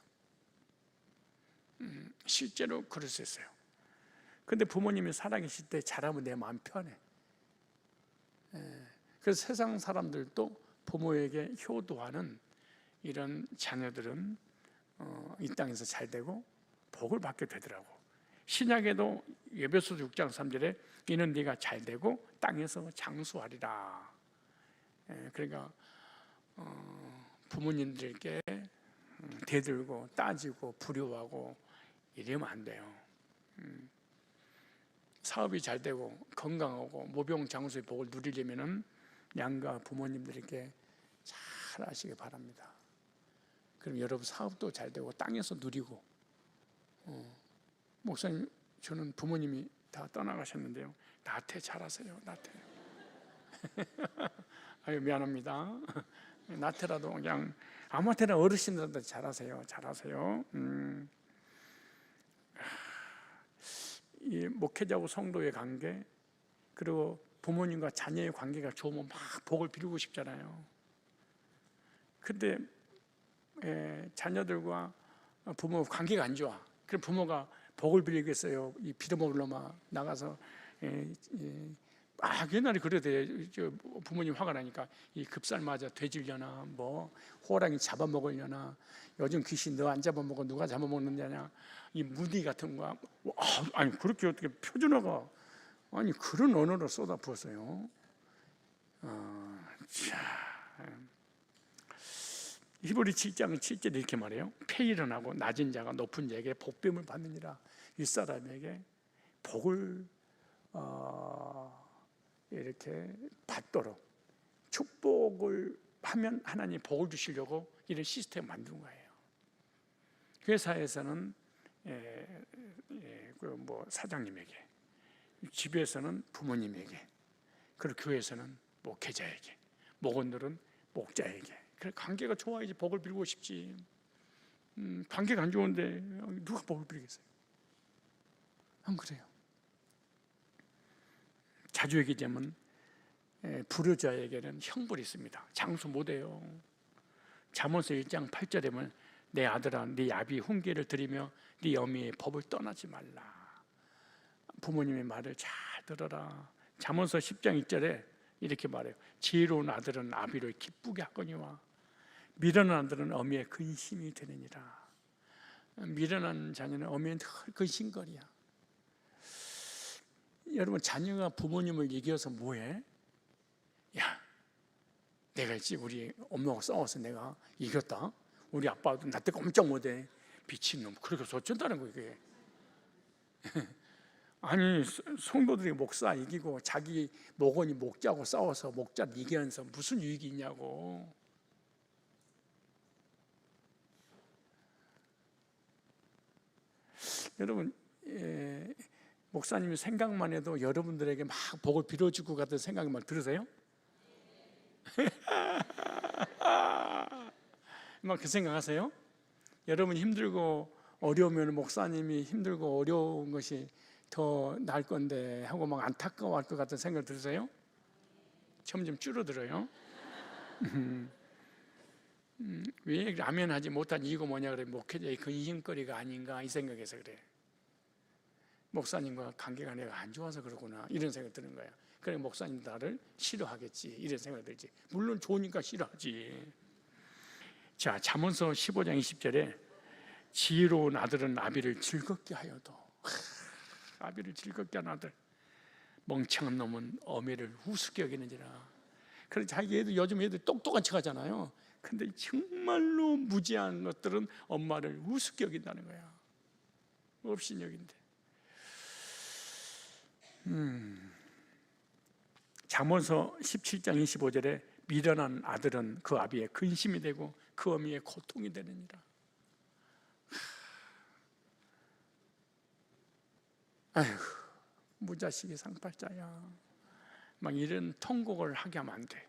실제로 그럴 수 있어요. 근데 부모님이 살아계실 때 잘하면 내 마음 편해. 그래서 세상 사람들도 부모에게 효도하는 이런 자녀들은 이 땅에서 잘 되고 복을 받게 되더라고. 신약에도 에베소서 6장 3절에 이는 네가 잘 되고 땅에서 장수하리라. 그러니까 부모님들께 대들고 따지고 불효하고 이러면 안 돼요. 사업이 잘 되고 건강하고 모병장수의 복을 누리려면은 양가 부모님들에게 잘 하시기 바랍니다. 그럼 여러분 사업도 잘 되고 땅에서 누리고. 목사님, 저는 부모님이 다 떠나가셨는데요. 나태 잘하세요. 나태. 아유, 미안합니다. 나태라도 그냥 아무 때나 어르신들한테 잘하세요. 잘하세요. 이 목회자하고 성도의 관계, 그리고 부모님과 자녀의 관계가 좋으면 막 복을 빌고 싶잖아요. 근데 자녀들과 부모 관계가 안 좋아. 그럼 부모가 복을 빌리겠어요? 이 빌어먹을 놈아 나가서 옛날에 그래도 부모님 화가 나니까 이 급살 맞아 되질려나 뭐 호랑이 잡아먹으려나 요즘 귀신 너 안 잡아먹어 누가 잡아먹는다냐 이 무디 같은 거. 아니 그렇게 어떻게 표준어가 아니 그런 언어를 쏟아부었어요. 히브리 7장 7절에 이렇게 말해요. 폐일은 하고 낮은 자가 높은 자에게 복됨을 받느니라. 윗사람에게 복을 이렇게 받도록 축복을 하면 하나님 복을 주시려고 이런 시스템을 만든 거예요. 회사에서는 사장님에게, 집에서는 부모님에게, 그리고 교회에서는 목회자에게, 목원들은 목자에게. 그래 관계가 좋아야지 복을 빌고 싶지. 관계가 안 좋은데 누가 복을 빌겠어요? 안 그래요. 자주 얘기하면 불효자에게는 형벌이 있습니다. 장수 못해요. 잠언서 1장 8절에 보면 내 아들아 네 아비 훈계를 들으며 네 어미의 법을 떠나지 말라. 부모님의 말을 잘 들어라. 잠언서 10장 2절에 이렇게 말해요. 지혜로운 아들은 아비를 기쁘게 하거니와 미련한 아들은 어미의 근심이 되느니라. 미련한 자녀는 어미의 늘 근심거리야. 여러분 자녀가 부모님을 이겨서 뭐해? 야, 내가 있지 우리 엄마하고 싸워서 내가 이겼다. 우리 아빠도 나 때 꼼짝 못해. 미친놈. 그렇게 어쩐다는 거야 이게. 아니 성도들이 목사 이기고 자기 목원이 목자하고 싸워서 목자 이기면서 무슨 유익이 있냐고. 여러분 목사님이 생각만 해도 여러분들에게 막 복을 빌어주고 같은 생각이 막 들으세요? 막 그 생각하세요? 여러분 힘들고 어려우면 목사님이 힘들고 어려운 것이 더 나을 건데 하고 막 안타까워할 것 같은 생각 들으세요? 점점 줄어들어요. 왜 라면하지 못한 이유가 뭐냐 그래 목회자의 근심거리가 아닌가 이 생각에서 그래. 목사님과 관계가 내가 안 좋아서 그러구나 이런 생각이 드는 거야. 그래 목사님 나를 싫어하겠지 이런 생각이 들지. 물론 좋으니까 싫어하지. 자, 잠언서 15장 20절에 지혜로운 아들은 아비를 즐겁게 하여도, 아비를 즐겁게 한 아들, 멍청한 놈은 어미를 우습게 여기는지라. 그래서 자기 애들, 요즘 애들 똑똑한 척 하잖아요. 근데 정말로 무지한 것들은 엄마를 우습게 여긴다는 거야. 업신여긴데. 잠언서 17장 25절에 미련한 아들은 그 아비의 근심이 되고 그 어미의 고통이 되느니라. 아휴, 무자식이 상팔자야. 막 이런 통곡을 하게 하면 안 돼.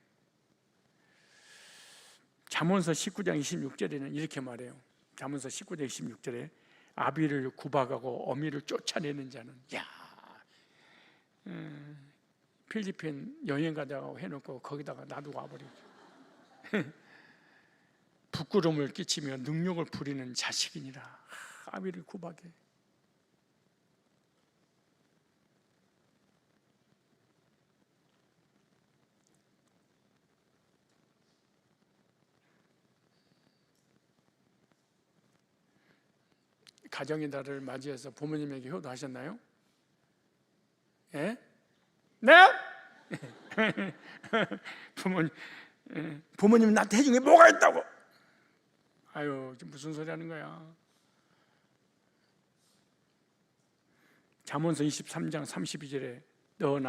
잠언서 19장 26절에는 이렇게 말해요. 잠언서 19장 26절에 아비를 구박하고 어미를 쫓아내는 자는, 야, 필리핀 여행 가자고 해놓고 거기다가 놔두고 와버리고 부끄러움을 끼치며 능욕을 부리는 자식이니라. 아비를 구박해. 가정의 달을 맞이해서 부모님에게 효도하셨나요? 예? 네? 부모님 나한테 해준 게 뭐가 있다고? 아유, 무슨 소리 하는 거야? 잠언서 23장 32절에 너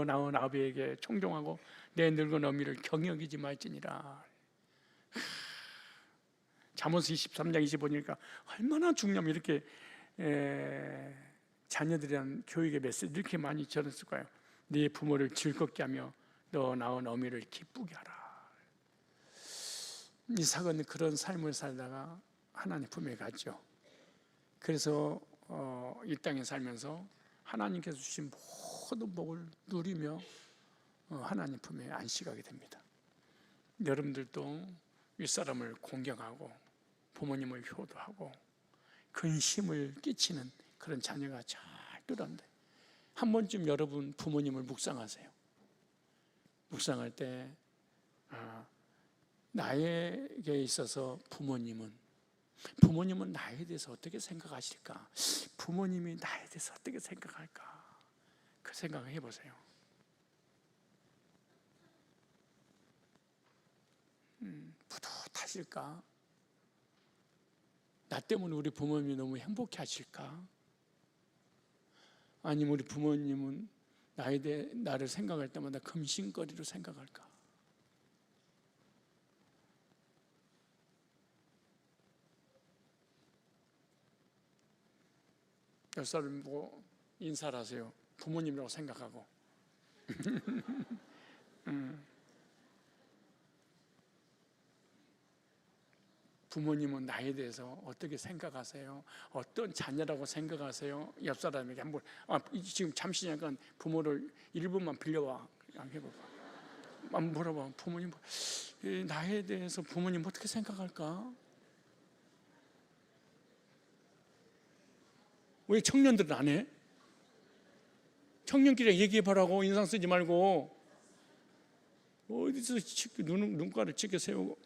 낳은 아비에게 청종하고 내 늙은 어미를 경여기지 말지니라. 잠언서 23장 25절이니까 얼마나 중요하면 이렇게 자녀들이란 교육의 메시지 이렇게 많이 전했을까요? 네 부모를 즐겁게 하며 너 낳은 어미를 기쁘게 하라. 이삭은 그런 삶을 살다가 하나님 품에 갔죠. 그래서 이 땅에 살면서 하나님께서 주신 모든 복을 누리며 하나님 품에 안식하게 됩니다. 여러분들도 윗사람을 공경하고 부모님을 효도하고 근심을 끼치는 그런 자녀가 절대 안 돼. 한 번쯤 여러분 부모님을 묵상하세요. 묵상할 때 나에게 있어서 부모님은 나에 대해서 어떻게 생각하실까? 부모님이 나에 대해서 어떻게 생각할까? 그 생각을 해보세요. 뿌듯하실까? 나 때문에 우리 부모님이 너무 행복해 하실까? 아니면 우리 부모님은 나를 생각할 때마다 금신거리로 생각할까? 옆 사람 보고 인사를 하세요. 부모님이라고 생각하고. 부모님은 나에 대해서 어떻게 생각하세요? 어떤 자녀라고 생각하세요? 옆 사람에게 한번 지금 잠시 잠깐 부모를 1분만 빌려와. 해봐봐. 한번 물어봐. 부모님 나에 대해서 부모님 어떻게 생각할까? 왜 청년들은 안 해? 청년끼리 얘기해보라고. 인상 쓰지 말고 어디서 눈가를 치켜 세우고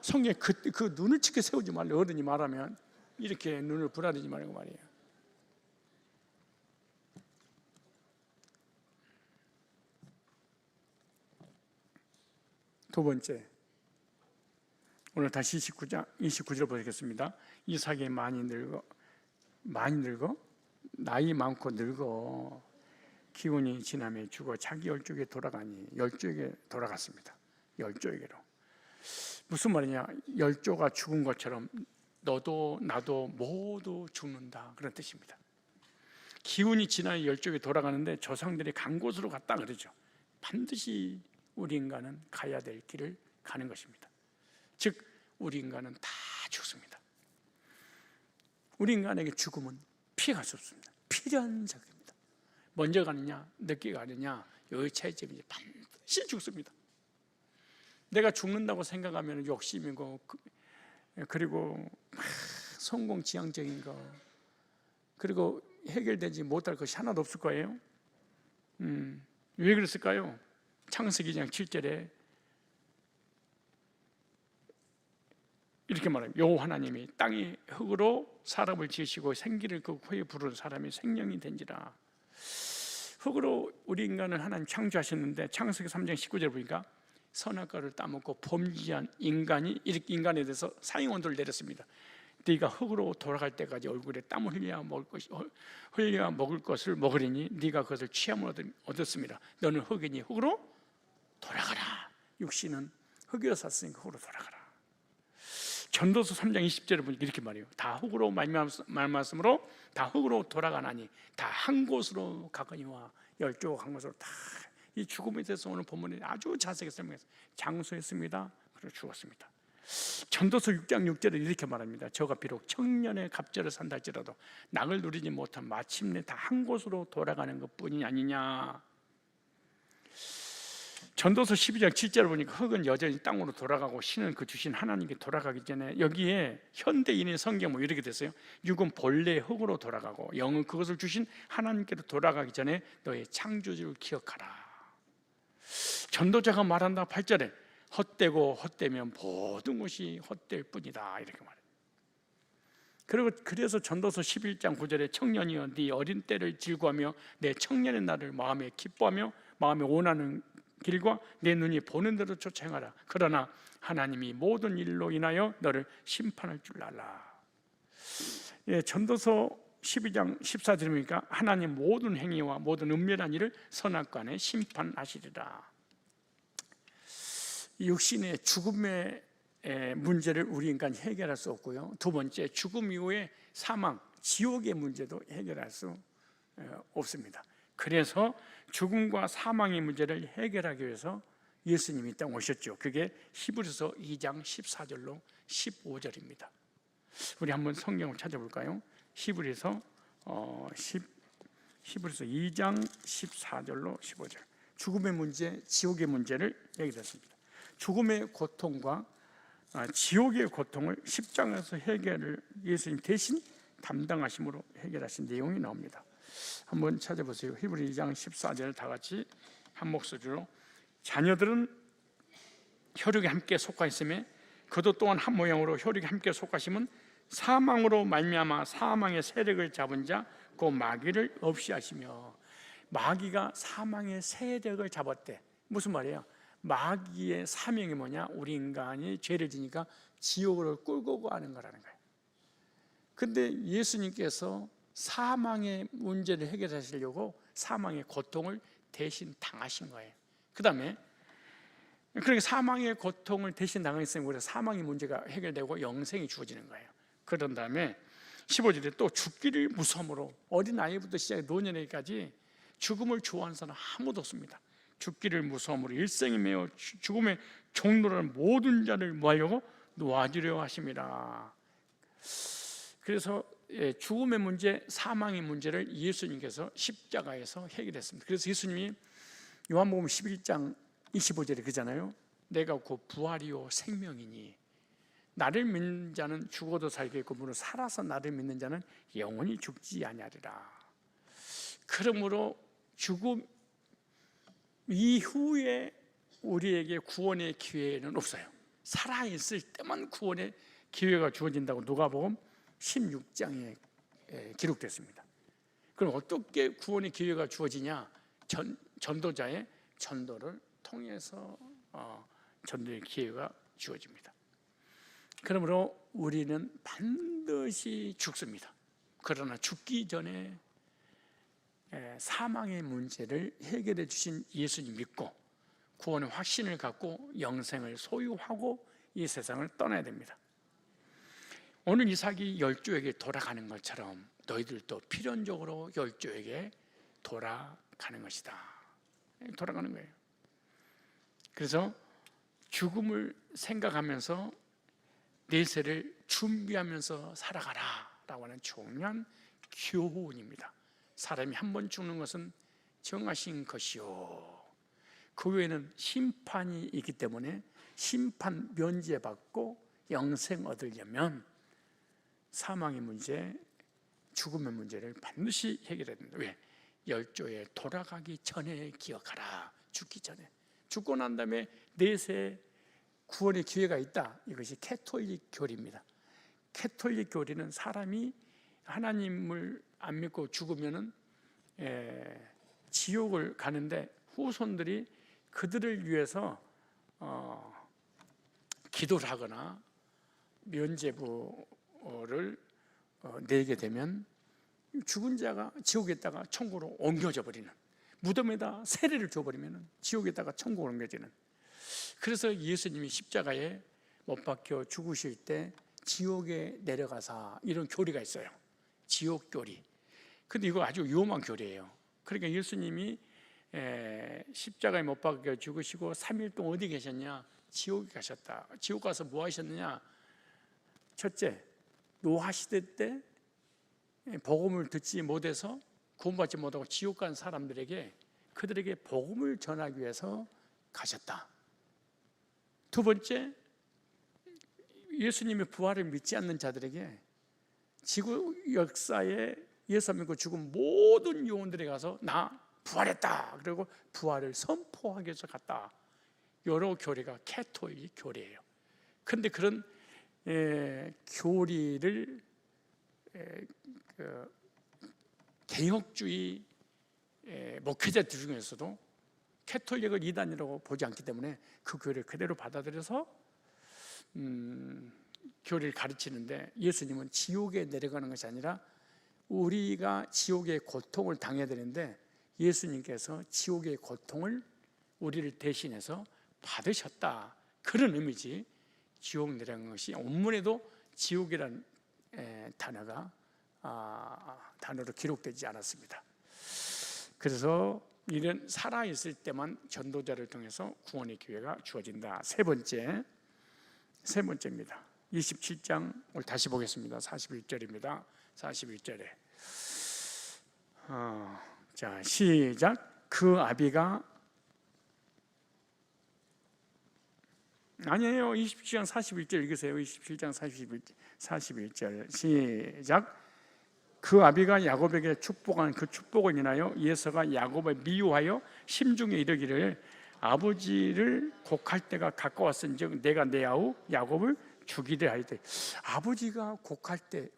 성경에 그 눈을 치켜 세우지 말래. 어른이 말하면 이렇게 눈을 부라리지 말고 말이에요. 두 번째, 오늘 다시 29절 보겠습니다. 이삭이 많이 늙어 나이 많고 늙어 기운이 지남에 죽어 자기 열조에게 돌아가니 열조에게 돌아갔습니다. 열조에게로. 무슨 말이냐? 열조가 죽은 것처럼 너도 나도 모두 죽는다, 그런 뜻입니다. 기운이 지나야 열조에게 돌아가는데 조상들이 간 곳으로 갔다 그러죠. 반드시 우리 인간은 가야 될 길을 가는 것입니다. 즉 우리 인간은 다 죽습니다. 우리 인간에게 죽음은 피할 수 없습니다. 필연적입니다. 먼저 가느냐 늦게 가느냐 여기 차이점이지. 반드시 죽습니다. 내가 죽는다고 생각하면 욕심이고, 그리고 성공지향적인 거, 그리고 해결되지 못할 것이 하나도 없을 거예요. 왜 그랬을까요? 창세기 2장 7절에 이렇게 말해요. 여호와 하나님이 땅이 흙으로 사람을 지으시고 생기를 그 코에 부르는 사람이 생명이 된지라. 흙으로 우리 인간을 하나님 창조하셨는데 창세기 3장 19절 보니까 선악과를 따먹고 범죄한 인간이 이렇게 인간에 대해서 사형언도를 내렸습니다. 네가 흙으로 돌아갈 때까지 얼굴에 땀을 흘려야 먹을 것을 먹으리니 네가 그것을 취함을 얻었습니다. 너는 흙이니 흙으로 돌아가라. 육신은 흙이어 샀으니까 흙으로 돌아가라. 전도서 3장 20절에 보니까 이렇게 말해요. 다 흙으로 말씀으로 다 흙으로 돌아가나니 다 한 곳으로 가거니와 열조가 한 곳으로 다. 이 죽음에 대해서 오늘 본문에 아주 자세하게 설명했어요. 장수했습니다. 그리고 죽었습니다. 전도서 6장 6절에 이렇게 말합니다. 저가 비록 청년의 갑절을 산다 할지라도 낙을 누리지 못한 마침내 다 한 곳으로 돌아가는 것뿐이 아니냐. 전도서 12장 7절을 보니까 흙은 여전히 땅으로 돌아가고 신은 그 주신 하나님께 돌아가기 전에 여기에 현대인의 성경 뭐 이렇게 됐어요. 육은 본래 흙으로 돌아가고 영은 그것을 주신 하나님께로 돌아가기 전에 너의 창조주를 기억하라. 전도자가 말한다 8절에 헛되고 헛되면 모든 것이 헛될 뿐이다 이렇게 말해요. 그리고 그래서 전도서 11장 9절에 청년이여 네 어린 때를 즐거워하며 내 청년의 날을 마음에 기뻐하며 마음에 원하는 길과 내 눈이 보는 대로 쫓아 행하라. 그러나 하나님이 모든 일로 인하여 너를 심판할 줄 알라. 예, 전도서 12장 14절이니까 하나님 모든 행위와 모든 은밀한 일을 선악간에 심판하시리라. 육신의 죽음의 문제를 우리 인간이 해결할 수 없고요. 두 번째, 죽음 이후의 사망, 지옥의 문제도 해결할 수 없습니다. 그래서 죽음과 사망의 문제를 해결하기 위해서 예수님이 이 땅 오셨죠. 그게 히브리서 2장 14절로 15절입니다. 우리 한번 성경을 찾아볼까요? 히브리서 2장 14절로 15절. 죽음의 문제, 지옥의 문제를 얘기했습니다. 죽음의 고통과 지옥의 고통을 십자가에서 해결을 예수님 대신 담당하심으로 해결하신 내용이 나옵니다. 한번 찾아보세요. 히브리 2장 14절 다 같이 한 목소리로 자녀들은 혈육에 함께 속하 있으며 그도 또한 한 모양으로 혈육에 함께 속하심은 사망으로 말미암아 사망의 세력을 잡은 자 그 마귀를 없이 하시며. 마귀가 사망의 세력을 잡았대. 무슨 말이에요? 마귀의 사명이 뭐냐? 우리 인간이 죄를 지니까 지옥으로 끌고 가는 거라는 거예요. 근데 예수님께서 사망의 문제를 해결하시려고 사망의 고통을 대신 당하신 거예요. 그 다음에 그렇게 사망의 고통을 대신 당했으면 우리가 사망의 문제가 해결되고 영생이 주어지는 거예요. 그런 다음에 15절에 또 죽기를 무서움으로 어린아이부터 시작해 노년에까지 죽음을 좋아하는 사람 아무도 없습니다. 죽기를 무서움으로 일생에 매어 죽음의 종로라는 모든 자를 모으려고 놓아주려 하심이라. 그래서 죽음의 문제, 사망의 문제를 예수님께서 십자가에서 해결했습니다. 그래서 예수님이 요한복음 11장 25절에 그잖아요. 내가 곧 부활이요 생명이니 나를 믿는 자는 죽어도 살겠고 무릇 살아서 나를 믿는 자는 영원히 죽지 아니하리라. 그러므로 죽음 이후에 우리에게 구원의 기회는 없어요. 살아있을 때만 구원의 기회가 주어진다고 누가복음 16장에 기록됐습니다. 그럼 어떻게 구원의 기회가 주어지냐? 전도자의 전도를 통해서 전도의 기회가 주어집니다. 그러므로 우리는 반드시 죽습니다. 그러나 죽기 전에 사망의 문제를 해결해 주신 예수님 믿고 구원의 확신을 갖고 영생을 소유하고 이 세상을 떠나야 됩니다. 오늘 이삭이 열조에게 돌아가는 것처럼 너희들도 필연적으로 열조에게 돌아가는 것이다. 돌아가는 거예요. 그래서 죽음을 생각하면서 내세를 준비하면서 살아가라 라고 하는 중요한 교훈입니다. 사람이 한 번 죽는 것은 정하신 것이요, 그 외에는 심판이 있기 때문에 심판 면제받고 영생 얻으려면 사망의 문제, 죽음의 문제를 반드시 해결해야 된다. 왜? 열조에 돌아가기 전에 기억하라. 죽기 전에. 죽고 난 다음에 내세 구원의 기회가 있다. 이것이 캐톨릭 교리입니다. 캐톨릭 교리는 사람이 하나님을 안 믿고 죽으면은 지옥을 가는데 후손들이 그들을 위해서 기도를 하거나 면죄부를 내게 되면 죽은 자가 지옥에다가 천국으로 옮겨져 버리는, 무덤에다 세례를 줘버리면 지옥에다가 천국으로 옮겨지는. 그래서 예수님이 십자가에 못 박혀 죽으실 때 지옥에 내려가사 이런 교리가 있어요. 지옥 교리. 근데 이거 아주 위험한 교리예요. 그러니까 예수님이 십자가에 못 박혀 죽으시고 3일 동안 어디 계셨냐? 지옥에 가셨다. 지옥 가서 뭐 하셨느냐? 첫째, 노하시대 때 복음을 듣지 못해서 구원받지 못하고 지옥 간 사람들에게, 그들에게 복음을 전하기 위해서 가셨다. 두 번째, 예수님의 부활을 믿지 않는 자들에게 지구 역사에 예수 믿고 죽은 모든 영혼들에 가서 나 부활했다, 그리고 부활을 선포하기 위해서 갔다. 여러 교리가 캐톨릭 교리예요. 그런데 그런 교리를 개혁주의 목회자들 중에서도 캐톨릭을 이단이라고 보지 않기 때문에 그 교리를 그대로 받아들여서 교리를 가르치는데, 예수님은 지옥에 내려가는 것이 아니라 우리가 지옥의 고통을 당해야 되는데 예수님께서 지옥의 고통을 우리를 대신해서 받으셨다. 그런 의미지, 지옥 내려간 것이 원문에도 지옥이라는 단어로 기록되지 않았습니다. 그래서 이런 살아있을 때만 전도자를 통해서 구원의 기회가 주어진다. 세 번째입니다. 27장 오늘 다시 보겠습니다. 41절입니다. 41절에 자, 시작. 그 아비가, 아니에요, 27장 41절 읽으세요. 27장 41절 시작. 그 아비가 야곱에게 축복한 그 축복을 인하여 에서가 야곱을 미워하여 심중에 이르기를 아버지를 곡할 때가 가까웠은즉 내가 내 아우 야곱을 죽이려 하리되. 아버지가 곡할 때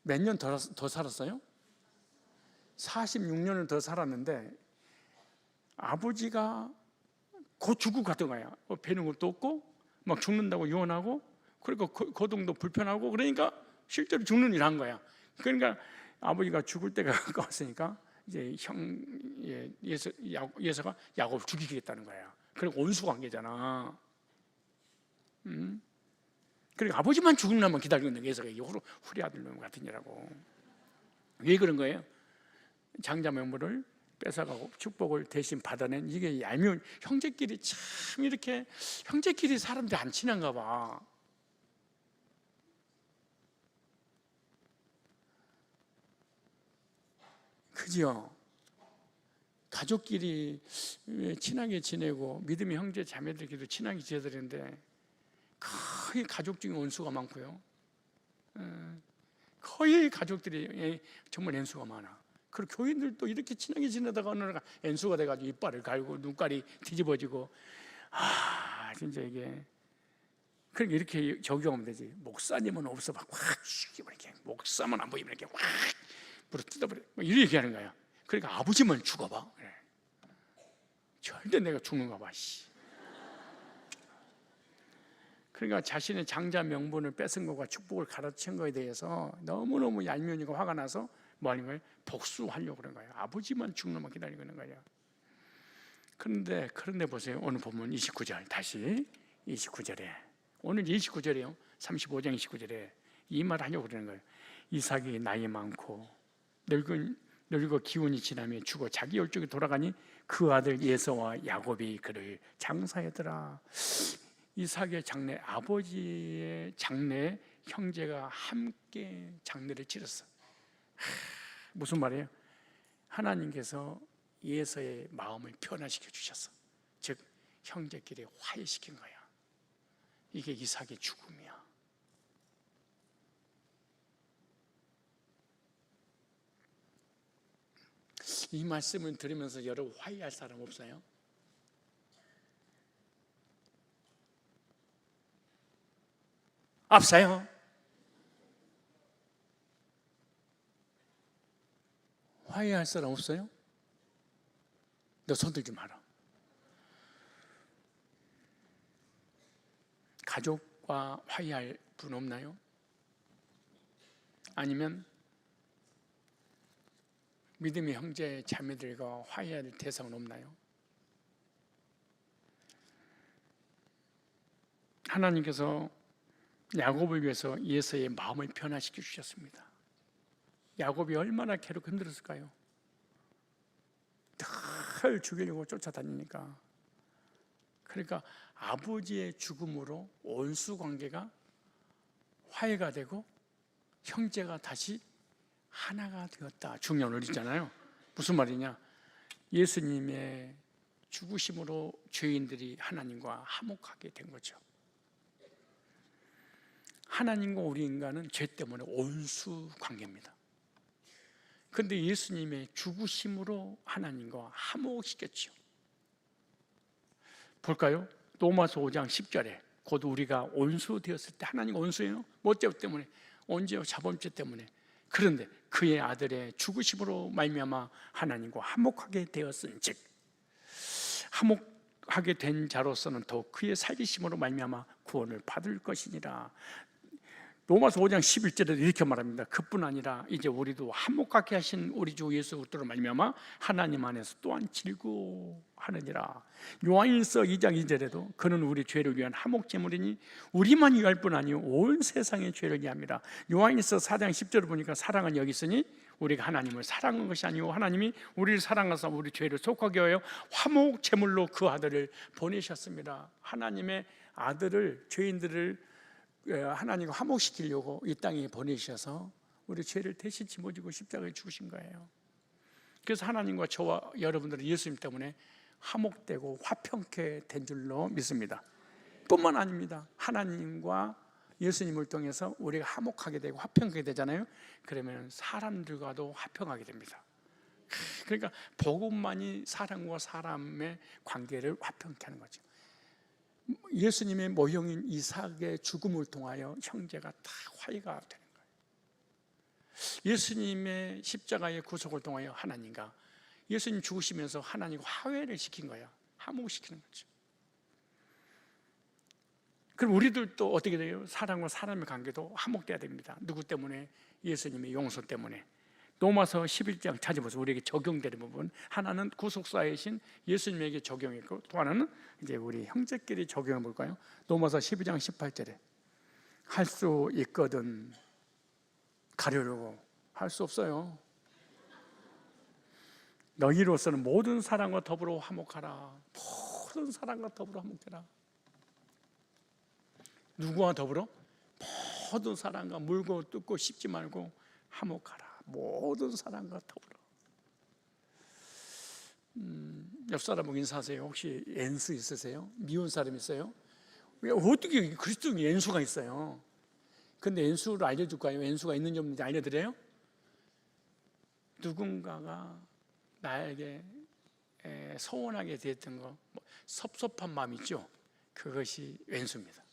몇 년 더 살았어요? 46년을 더 살았는데 아버지가 곧 죽고 갔던 거야. 배는 것도 없고 막 죽는다고 유언하고, 그리고 거동도 불편하고, 그러니까 실제로 죽는 일을 한 거야. 그러니까 아버지가 죽을 때가 가까웠으니까 이제 예서가 야곱을 죽이겠다는 거야. 그리고 온수 관계잖아. 그리고 아버지만 죽는 날만 기다리고 있는 예서가 후리 아들 놈 같은 이라고. 왜 그런 거예요? 장자 명분을 뺏어가고 축복을 대신 받아낸, 이게 얄미운 형제끼리, 참 이렇게 형제끼리 사람들이 안 친한가 봐. 그죠? 가족끼리 친하게 지내고 믿음의 형제 자매들끼리도 친하게 지내야 되는데 거의 가족 중에 원수가 많고요. 거의 가족들이 정말 N수가 많아. 그리고 교인들도 이렇게 친하게 지내다가 어느 날 N수가 돼가지고 이빨을 갈고 눈깔이 뒤집어지고, 진짜 이게. 그러니까 이렇게 적용하면 되지. 목사님은 없어 막 확 죽이면 이렇게, 목사만 안 보이면 이렇게 확 물어 뜯어버려, 이렇게 얘기하는 거야. 그러니까 아버지만 죽어봐. 그래. 절대 내가 죽는가 봐. 그러니까 자신의 장자 명분을 뺏은 것과 축복을 가르친 것에 대해서 너무너무 얄미우니까 화가 나서 뭐 하는 거예요? 복수하려고 그런 거예요. 아버지만 죽는 것만 기다리고 있는 거예요. 그런데 보세요. 오늘 보면 29절, 다시 29절에, 오늘 29절이에요. 35장 29절에 이 말 하려고 그러는 거예요. 이삭이 나이 많고 늙고 기운이 지나며 죽어 자기 열쪽에 돌아가니 그 아들 에서와 야곱이 그를 장사하더라. 이삭의 장래, 아버지의 장래 형제가 함께 장례를 치렀어. 무슨 말이에요? 하나님께서 에서의 마음을 변화시켜 주셨어. 즉 형제끼리 화해시킨 거야. 이게 이삭의 죽음이야. 이 말씀을 들으면서 여러분 화해할 사람 없어요? 없어요? 화해할 사람 없어요? 너 손들지 마라. 가족과 화해할 분 없나요? 아니면 믿음의 형제 자매들과 화해할 대상은 없나요? 하나님께서 야곱을 위해서 에서의 마음을 변화시켜 주셨습니다. 야곱이 얼마나 괴롭고 힘들었을까요? 늘 죽이려고 쫓아다니니까. 그러니까 아버지의 죽음으로 원수 관계가 화해가 되고 형제가 다시 하나가 되었다. 중요한 원리잖아요. 무슨 말이냐? 예수님의 죽으심으로 죄인들이 하나님과 화목하게 된 거죠. 하나님과 우리 인간은 죄 때문에 원수 관계입니다. 그런데 예수님의 죽으심으로 하나님과 화목시켰죠. 볼까요? 로마서 5장 10절에 곧 우리가 원수 되었을 때, 하나님과 원수예요. 뭐 때문에? 언제요? 자범죄 때문에. 그런데 그의 아들의 죽으심으로 말미암아 하나님과 화목하게 되었은즉, 화목하게 된 자로서는 더욱 그의 살리심으로 말미암아 구원을 받을 것이니라. 로마서 5장 11절에도 이렇게 말합니다. 그뿐 아니라 이제 우리도 화목하게 하신 우리 주 예수 그리스도로 말미암아 하나님 안에서 또한 즐거워하느니라. 요한일서 2장 2절에도 그는 우리 죄를 위한 화목 제물이니 우리만 위할 뿐 아니요 온 세상의 죄를 위함이라. 요한일서 4장 10절을 보니까 사랑은 여기 있으니 우리가 하나님을 사랑한 것이 아니고 하나님이 우리를 사랑하사 우리 죄를 속하게 하여 화목 제물로 그 아들을 보내셨습니다. 하나님의 아들을, 죄인들을 하나님과 화목시키려고 이 땅에 보내셔서 우리 죄를 대신 짊어지고 십자가에 죽으신 거예요. 그래서 하나님과 저와 여러분들은 예수님 때문에 화목되고 화평케 된 줄로 믿습니다. 뿐만 아닙니다. 하나님과 예수님을 통해서 우리가 화목하게 되고 화평하게 되잖아요. 그러면 사람들과도 화평하게 됩니다. 그러니까 복음만이 사람과 사람의 관계를 화평케 하는 거죠. 예수님의 모형인 이삭의 죽음을 통하여 형제가 다 화해가 되는 거예요. 예수님의 십자가의 구속을 통하여 하나님과 예수님 죽으시면서 하나님과 화해를 시킨 거예요. 화목시키는 거죠. 그럼 우리들도 어떻게 돼요? 사람과 사람의 관계도 화목돼야 됩니다. 누구 때문에? 예수님의 용서 때문에. 로마서 11장 찾아보세요. 우리에게 적용되는 부분, 하나는 구속사이신 예수님에게 적용했고, 또 하나는 이제 우리 형제끼리 적용해 볼까요? 로마서 12장 18절에 할 수 있거든 가려려고 할 수 없어요. 너희로서는 모든 사람과 더불어 화목하라. 모든 사람과 더불어 화목해라. 누구와 더불어? 모든 사람과 물고 뜯고 씹지 말고 화목하라. 모든 사람과 더불어. 옆 사람하고 인사하세요. 혹시 연수 있으세요? 미운 사람 있어요? 어떻게 그리스도인이 연수가 있어요? 근데 연수를 알려줄까요? 연수가 있는지 없는지 알려드려요? 누군가가 나에게 서운하게 됐던 거, 섭섭한 마음 있죠? 그것이 왼수입니다.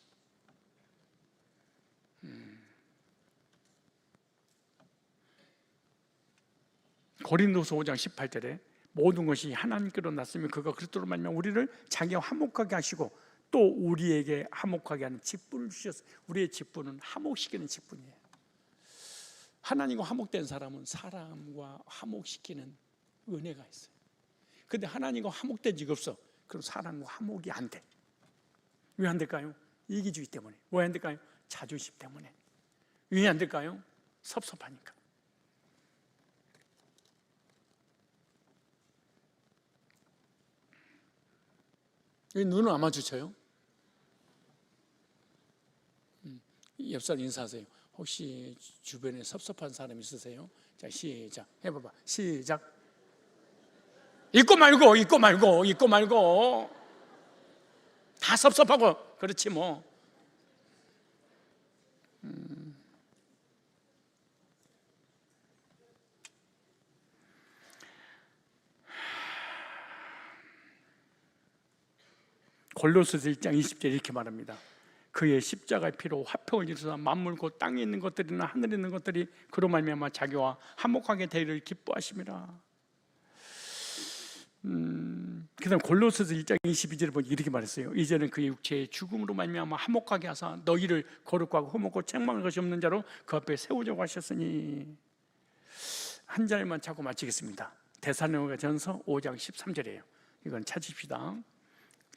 고린도서 5장 18절에 모든 것이 하나님께로 났으면 그가 그리스도로 말미암아 우리를 자기와 화목하게 하시고 또 우리에게 화목하게 하는 직분을 주셨어요. 우리의 직분은 화목시키는 직분이에요. 하나님과 화목된 사람은 사람과 화목시키는 은혜가 있어요. 근데 하나님과 화목된 적이 없어. 그럼 사람과 화목이 안 돼. 왜 안 될까요? 이기주의 때문에. 왜 안 될까요? 자존심 때문에. 왜 안 될까요? 섭섭하니까. 왜 눈을 안 마주쳐요? 옆 사람 인사하세요. 혹시 주변에 섭섭한 사람 있으세요? 자, 시작. 해봐봐. 시작. 있고 말고. 다 섭섭하고. 그렇지 뭐. 골로새서 1장 20절 이렇게 말합니다. 그의 십자가의 피로 화평을 이루사 만물 곧 땅에 있는 것들이나 하늘에 있는 것들이 그로 말미암아 자기와 화목하게 되기를 기뻐하심이라. 그다음 골로새서 1장 22절에 보니 이렇게 말했어요. 이제는 그의 육체의 죽음으로 말미암아 화목하게 하사 너희를 거룩하고 흠없고 책망할 것이 없는 자로 그 앞에 세우자고 하셨으니. 한 절만 찾고 마치겠습니다. 데살로니가전서 5장 13절이에요. 이건 찾읍시다.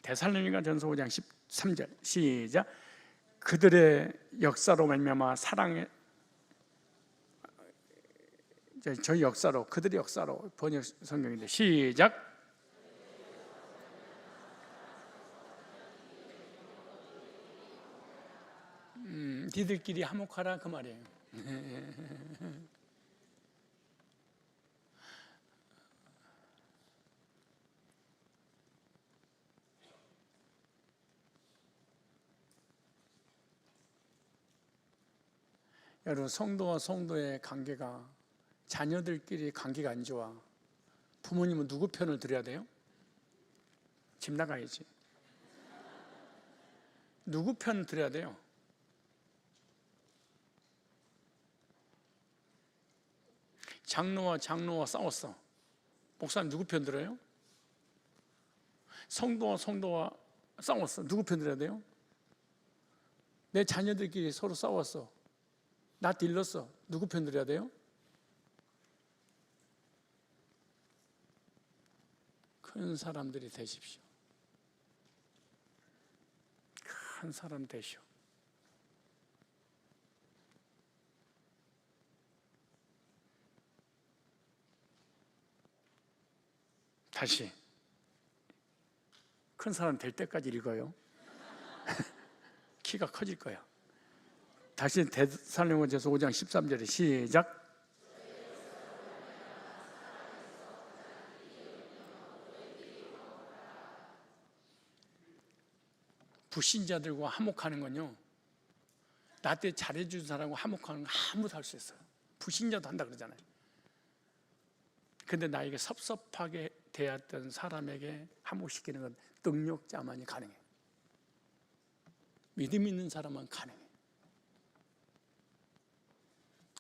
데살로니가전서 5장 13절 시작. 그들의 역사로 말미암아 사랑의 저희 역사로 그들의 역사로 번역 성경인데 시작. 니들끼리 화목하라 그 말이에요. 여러분, 성도와 성도의 관계가, 자녀들끼리 관계가 안 좋아. 부모님은 누구 편을 들어야 돼요? 집 나가야지. 누구 편 들어야 돼요? 장로와 싸웠어. 목사님 누구 편 들어요? 성도와 싸웠어. 누구 편 들어야 돼요? 내 자녀들끼리 서로 싸웠어. 나 딜렀어. 누구 편 들어야 돼요? 큰 사람들이 되십시오. 큰 사람 되시오. 다시 큰 사람 될 때까지 읽어요. 키가 커질 거야. 다시 데살로니가전서 5장 13절에 시작. 불신자들과 화목하는 건요, 나한테 잘해준 사람과 화목하는 거 아무도 할 수 있어요. 불신자도 한다 그러잖아요. 근데 나에게 섭섭하게 대했던 사람에게 화목시키는 건 능력자만이 가능해. 믿음 있는 사람만 가능해.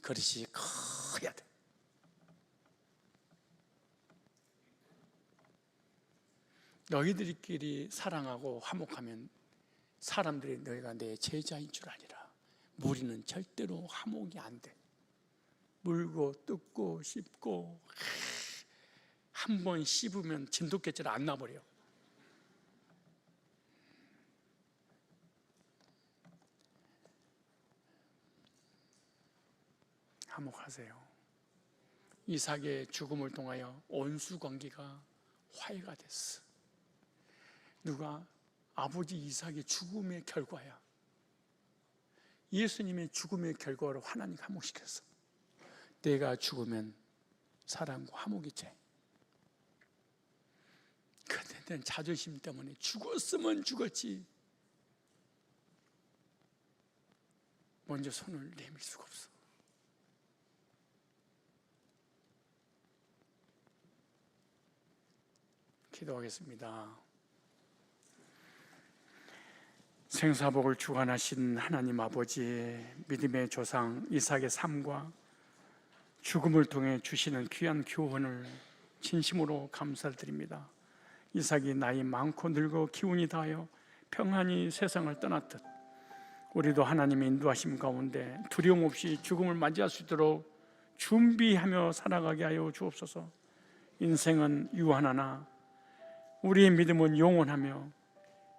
그릇이 커야 돼. 너희들끼리 사랑하고 화목하면 사람들이 너희가 내 제자인 줄 아니라. 무리는 절대로 화목이 안 돼. 물고 뜯고 씹고 한 번 씹으면 진돗개처럼 안 나버려. 화목하세요. 이삭의 죽음을 통하여 온수 관계가 화해가 됐어. 누가? 아버지 이삭의 죽음의 결과야. 예수님의 죽음의 결과로 하나님 화목시켰어. 내가 죽으면 사람과 화목이 돼. 근데 난 자존심 때문에 죽었으면 죽었지 먼저 손을 내밀 수가 없어. 기도하겠습니다. 생사복을 주관하신 하나님 아버지, 믿음의 조상 이삭의 삶과 죽음을 통해 주시는 귀한 교훈을 진심으로 감사를 드립니다. 이삭이 나이 많고 늙어 기운이 다하여 평안히 세상을 떠났듯 우리도 하나님의 인도하심 가운데 두려움 없이 죽음을 맞이할 수 있도록 준비하며 살아가게 하여 주옵소서. 인생은 유한하나 우리의 믿음은 영원하며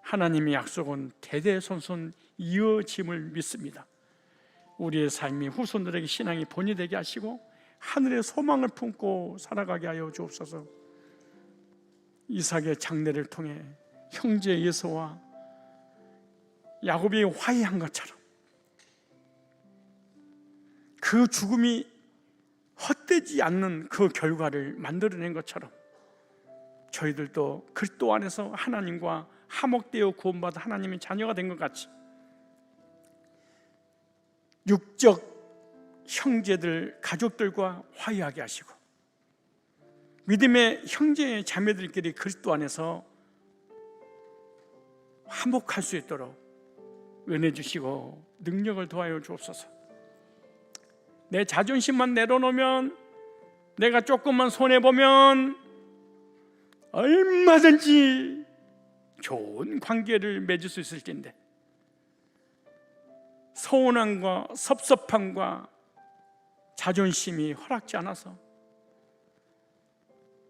하나님의 약속은 대대손손 이어짐을 믿습니다. 우리의 삶이 후손들에게 신앙이 본이 되게 하시고 하늘의 소망을 품고 살아가게 하여 주옵소서. 이삭의 장례를 통해 형제 에서와 야곱이 화해한 것처럼 그 죽음이 헛되지 않는 그 결과를 만들어낸 것처럼 저희들도 그리스도 안에서 하나님과 화목되어 구원받아 하나님의 자녀가 된 것 같이 육적 형제들, 가족들과 화해하게 하시고 믿음의 형제 자매들끼리 그리스도 안에서 화목할 수 있도록 은혜 주시고 능력을 더하여 주옵소서. 내 자존심만 내려놓으면, 내가 조금만 손해보면 얼마든지 좋은 관계를 맺을 수 있을 텐데, 서운함과 섭섭함과 자존심이 허락지 않아서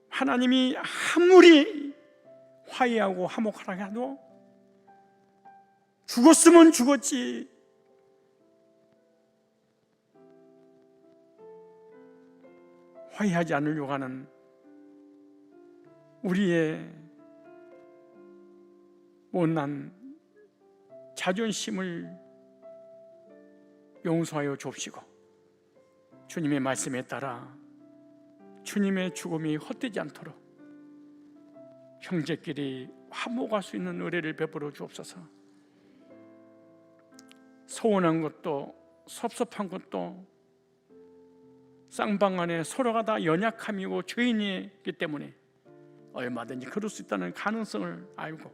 하나님이 아무리 화해하고 화목하라 해도 죽었으면 죽었지, 화해하지 않으려고 하는 우리의 못난 자존심을 용서하여 주옵시고, 주님의 말씀에 따라 주님의 죽음이 헛되지 않도록 형제끼리 화목할 수 있는 은혜를 베풀어 주옵소서. 서운한 것도 섭섭한 것도 쌍방 안에 서로가 다 연약함이고 죄인이기 때문에 얼마든지 그럴 수 있다는 가능성을 알고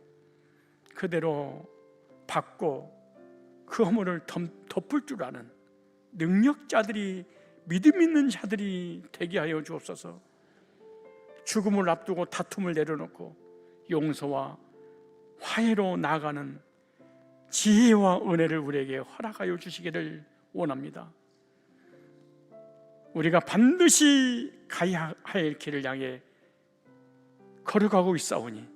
그대로 받고 그 허물을 덮을 줄 아는 능력자들이, 믿음 있는 자들이 되게 하여 주옵소서. 죽음을 앞두고 다툼을 내려놓고 용서와 화해로 나아가는 지혜와 은혜를 우리에게 허락하여 주시기를 원합니다. 우리가 반드시 가야 할 길을 향해 걸어가고 있사오니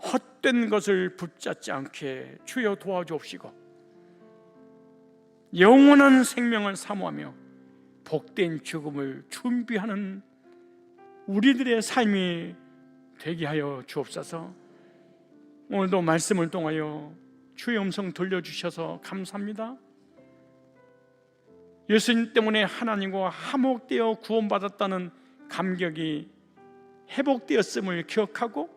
헛된 것을 붙잡지 않게 주여 도와주옵시고, 영원한 생명을 사모하며 복된 죽음을 준비하는 우리들의 삶이 되게 하여 주옵소서. 오늘도 말씀을 통하여 주의 음성 들려주셔서 감사합니다. 예수님 때문에 하나님과 화목되어 구원받았다는 감격이 회복되었음을 기억하고,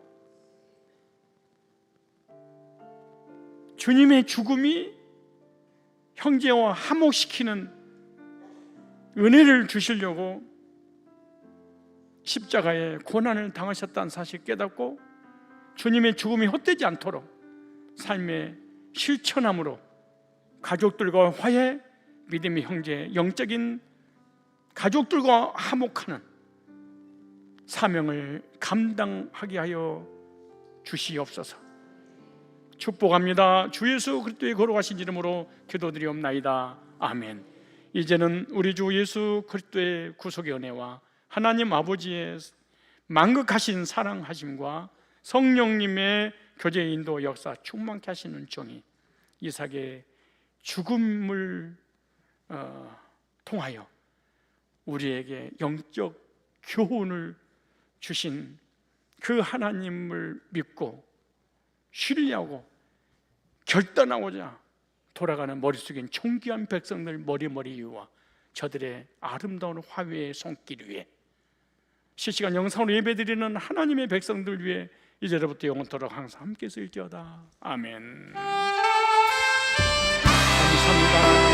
주님의 죽음이 형제와 화목시키는 은혜를 주시려고 십자가에 고난을 당하셨다는 사실 깨닫고, 주님의 죽음이 헛되지 않도록 삶의 실천함으로 가족들과 화해, 믿음의 형제, 영적인 가족들과 화목하는 사명을 감당하게 하여 주시옵소서. 축복합니다. 주 예수 그리스도의 거룩하신 이름으로 기도드리옵나이다. 아멘. 이제는 우리 주 예수 그리스도의 구속의 은혜와 하나님 아버지의 만극하신 사랑하심과 성령님의 교제 인도 역사 충만케 하시는 종이 이삭의 죽음을 통하여 우리에게 영적 교훈을 주신 그 하나님을 믿고 신뢰하고 결단하고자 돌아가는 머릿속엔 존귀한 백성들 머리 위와 저들의 아름다운 화해의 손길 위에 실시간 영상으로 예배드리는 하나님의 백성들 위해 이제부터 영원토록 항상 함께 있을지어다. 아멘. 감사합니다.